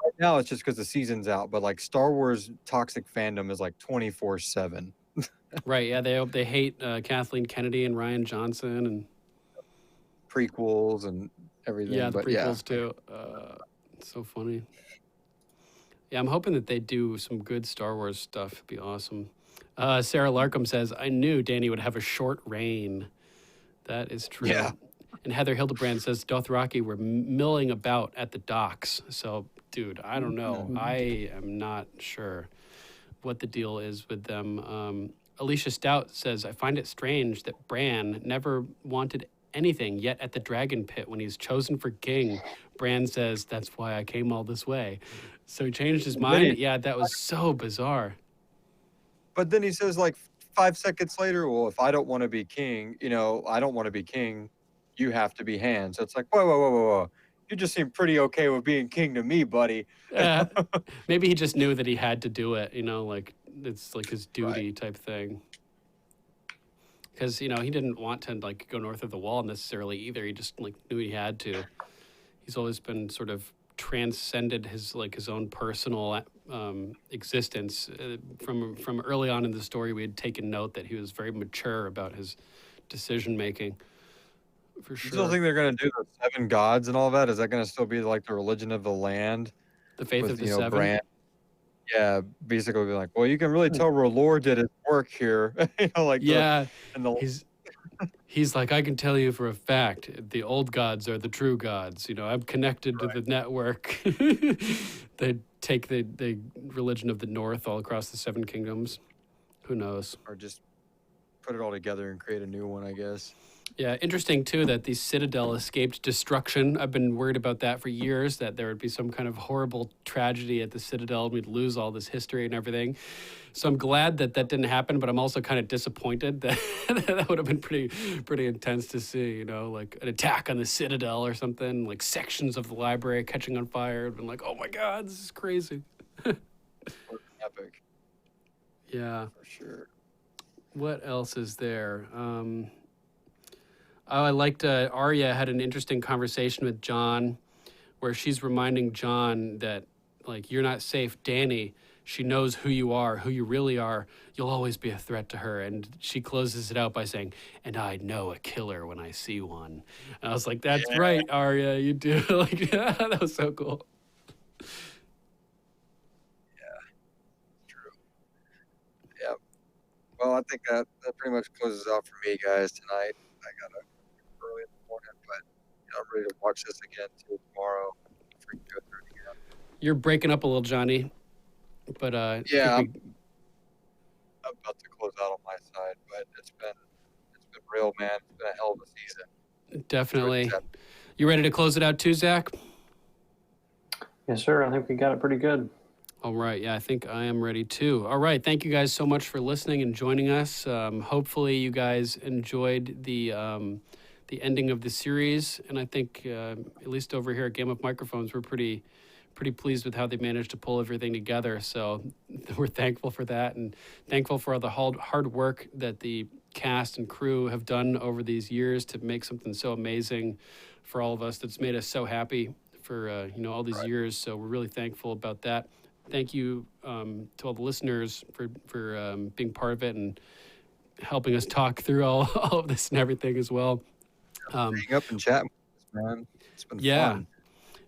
Speaker 3: right now, it's just because the season's out, but like Star Wars toxic fandom is like 24/7.
Speaker 2: Right. Yeah. They hate Kathleen Kennedy and Rian Johnson and
Speaker 3: prequels and everything.
Speaker 2: Yeah, the
Speaker 3: but
Speaker 2: prequels too. It's so funny. Yeah, I'm hoping that they do some good Star Wars stuff. It'd be awesome. Sarah Larkham says, I knew Dany would have a short reign. That is true.
Speaker 3: Yeah.
Speaker 2: And Heather Hildebrand says Dothraki were milling about at the docks. So, dude, I don't know. I am not sure what the deal is with them. Alicia Stout says, I find it strange that Bran never wanted anything, yet at the Dragon Pit when he's chosen for king, Bran says, that's why I came all this way. So he changed his mind? Yeah, that was so bizarre.
Speaker 3: But then he says, like, 5 seconds later, well, if I don't want to be king, I don't want to be king, you have to be hand. So it's like, whoa. You just seem pretty okay with being king to me, buddy.
Speaker 2: Maybe he just knew that he had to do it, like it's like his duty type thing. Because, he didn't want to like go north of the wall necessarily either. He just like knew he had to. He's always been sort of transcended his own personal existence. From early on in the story, we had taken note that he was very mature about his decision making. For sure.
Speaker 3: You still think they're going to do the 7 gods and all that? Is that going to still be like the religion of the land?
Speaker 2: The faith
Speaker 3: with,
Speaker 2: of the 7?
Speaker 3: Bran? Yeah, basically be like, well, you can really tell R'hllor did his work here.
Speaker 2: He's like, I can tell you for a fact, the old gods are the true gods. I'm connected to the network. They take the religion of the North all across the 7 kingdoms. Who knows?
Speaker 3: Or just put it all together and create a new one, I guess.
Speaker 2: Yeah, interesting, too, that the Citadel escaped destruction. I've been worried about that for years, that there would be some kind of horrible tragedy at the Citadel and we'd lose all this history and everything. So I'm glad that didn't happen, but I'm also kind of disappointed that that would have been pretty intense to see, like an attack on the Citadel or something, like sections of the library catching on fire. I've been like, oh my God, this is crazy.
Speaker 3: Epic.
Speaker 2: Yeah.
Speaker 3: For sure.
Speaker 2: What else is there? I liked Arya had an interesting conversation with Jon where she's reminding Jon that, like, you're not safe. Dany, she knows who you are, who you really are. You'll always be a threat to her. And she closes it out by saying, and I know a killer when I see one. And I was like, that's right, Arya, you do. Like, that was so cool.
Speaker 3: Yeah, true. Yep. Well, I think that pretty much closes out for me, guys, tonight. I got to early in the morning, but I'm ready to watch this again too tomorrow. Freaking go through it again.
Speaker 2: You're breaking up a little, Johnny, but
Speaker 3: yeah, I'm about to close out on my side, but it's been real, man. It's been a hell of a season.
Speaker 2: Definitely. You ready to close it out too, Zach?
Speaker 4: Yes, sir. I think we got it pretty good.
Speaker 2: All right. Yeah, I think I am ready too. All right. Thank you guys so much for listening and joining us. Hopefully you guys enjoyed the ending of the series. And I think, at least over here at Game of Microphones, we're pretty pleased with how they managed to pull everything together. So we're thankful for that and thankful for all the hard work that the cast and crew have done over these years to make something so amazing for all of us that's made us so happy for, all these years. So we're really thankful about that. Thank you to all the listeners for being part of it and helping us talk through all of this and everything as well.
Speaker 3: Hang up and chat with us, man. It's been fun.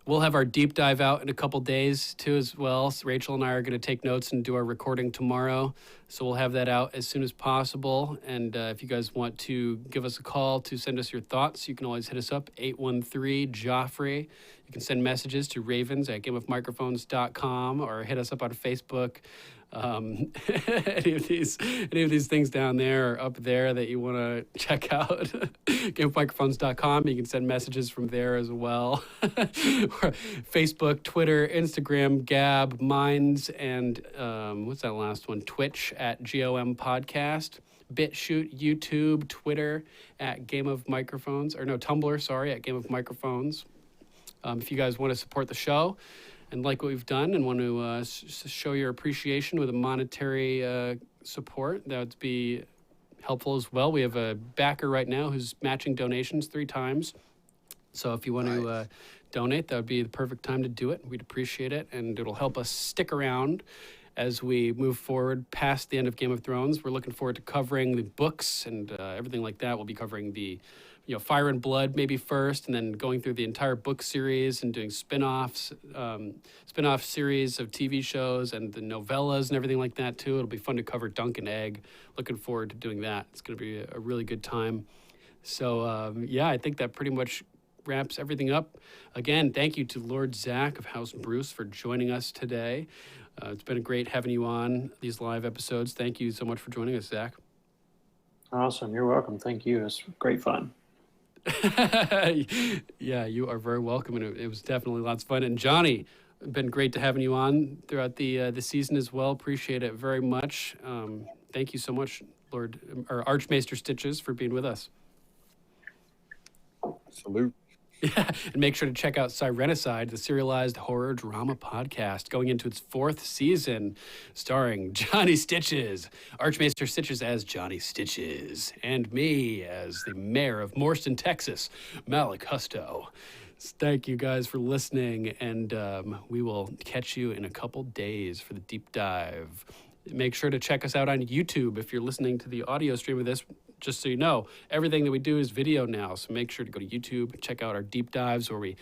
Speaker 2: We'll have our deep dive out in a couple days too as well. So Rachel and I are going to take notes and do our recording tomorrow. So we'll have that out as soon as possible. And if you guys want to give us a call to send us your thoughts, you can always hit us up, 813-JOFFREY. You can send messages to ravens@gameofmicrophones.com or hit us up on Facebook. Any of these things down there or up there that you want to check out, GameofMicrophones.com. You can send messages from there as well. Facebook, Twitter, Instagram, Gab, Minds, and what's that last one? Twitch at GoMPodcast. BitChute, YouTube, Twitter at Game of Microphones, or no, Tumblr, sorry, at Game of Microphones. If you guys want to support the show and like what we've done and want to show your appreciation with a monetary support, that would be helpful as well. We have a backer right now who's matching donations 3 times. So if you want to donate, that would be the perfect time to do it. We'd appreciate it, and it'll help us stick around as we move forward past the end of Game of Thrones. We're looking forward to covering the books and everything like that. We'll be covering the Fire and Blood maybe first, and then going through the entire book series and doing spin-off series of TV shows and the novellas and everything like that too. It'll be fun to cover Dunk and Egg. Looking forward to doing that. It's going to be a really good time. So I think that pretty much wraps everything up. Again, thank you to Lord Zach of House Bruce for joining us today. It's been great having you on these live episodes. Thank you so much for joining us, Zach.
Speaker 4: Awesome. You're welcome. Thank you. It's great fun.
Speaker 2: Yeah, you are very welcome, and it was definitely lots of fun. And Johnny, been great to having you on throughout the season as well. Appreciate it very much. Thank you so much, Archmaester Stitches, for being with us.
Speaker 3: Salute.
Speaker 2: Yeah, and make sure to check out Sirenicide, the serialized horror drama podcast, going into its 4th season, starring Johnny Stitches, Archmaester Stitches as Johnny Stitches, and me as the mayor of Morston, Texas, Malik Husto. Thank you guys for listening, and we will catch you in a couple days for the deep dive. Make sure to check us out on YouTube if you're listening to the audio stream of this. Just so you know, everything that we do is video now, so make sure to go to YouTube, check out our deep dives where we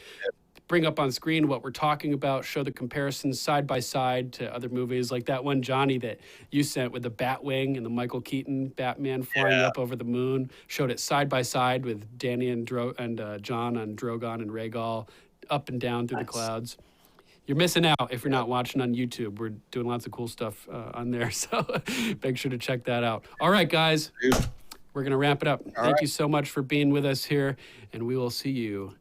Speaker 2: bring up on screen what we're talking about, show the comparisons side by side to other movies, like that one, Johnny, that you sent with the Batwing and the Michael Keaton Batman flying up over the moon. Showed it side by side with Danny and John on Drogon and Rhaegal, up and down through the clouds. You're missing out if you're not watching on YouTube. We're doing lots of cool stuff on there, so make sure to check that out. All right, guys. We're going to wrap it up. Thank you so much for being with us here, and we will see you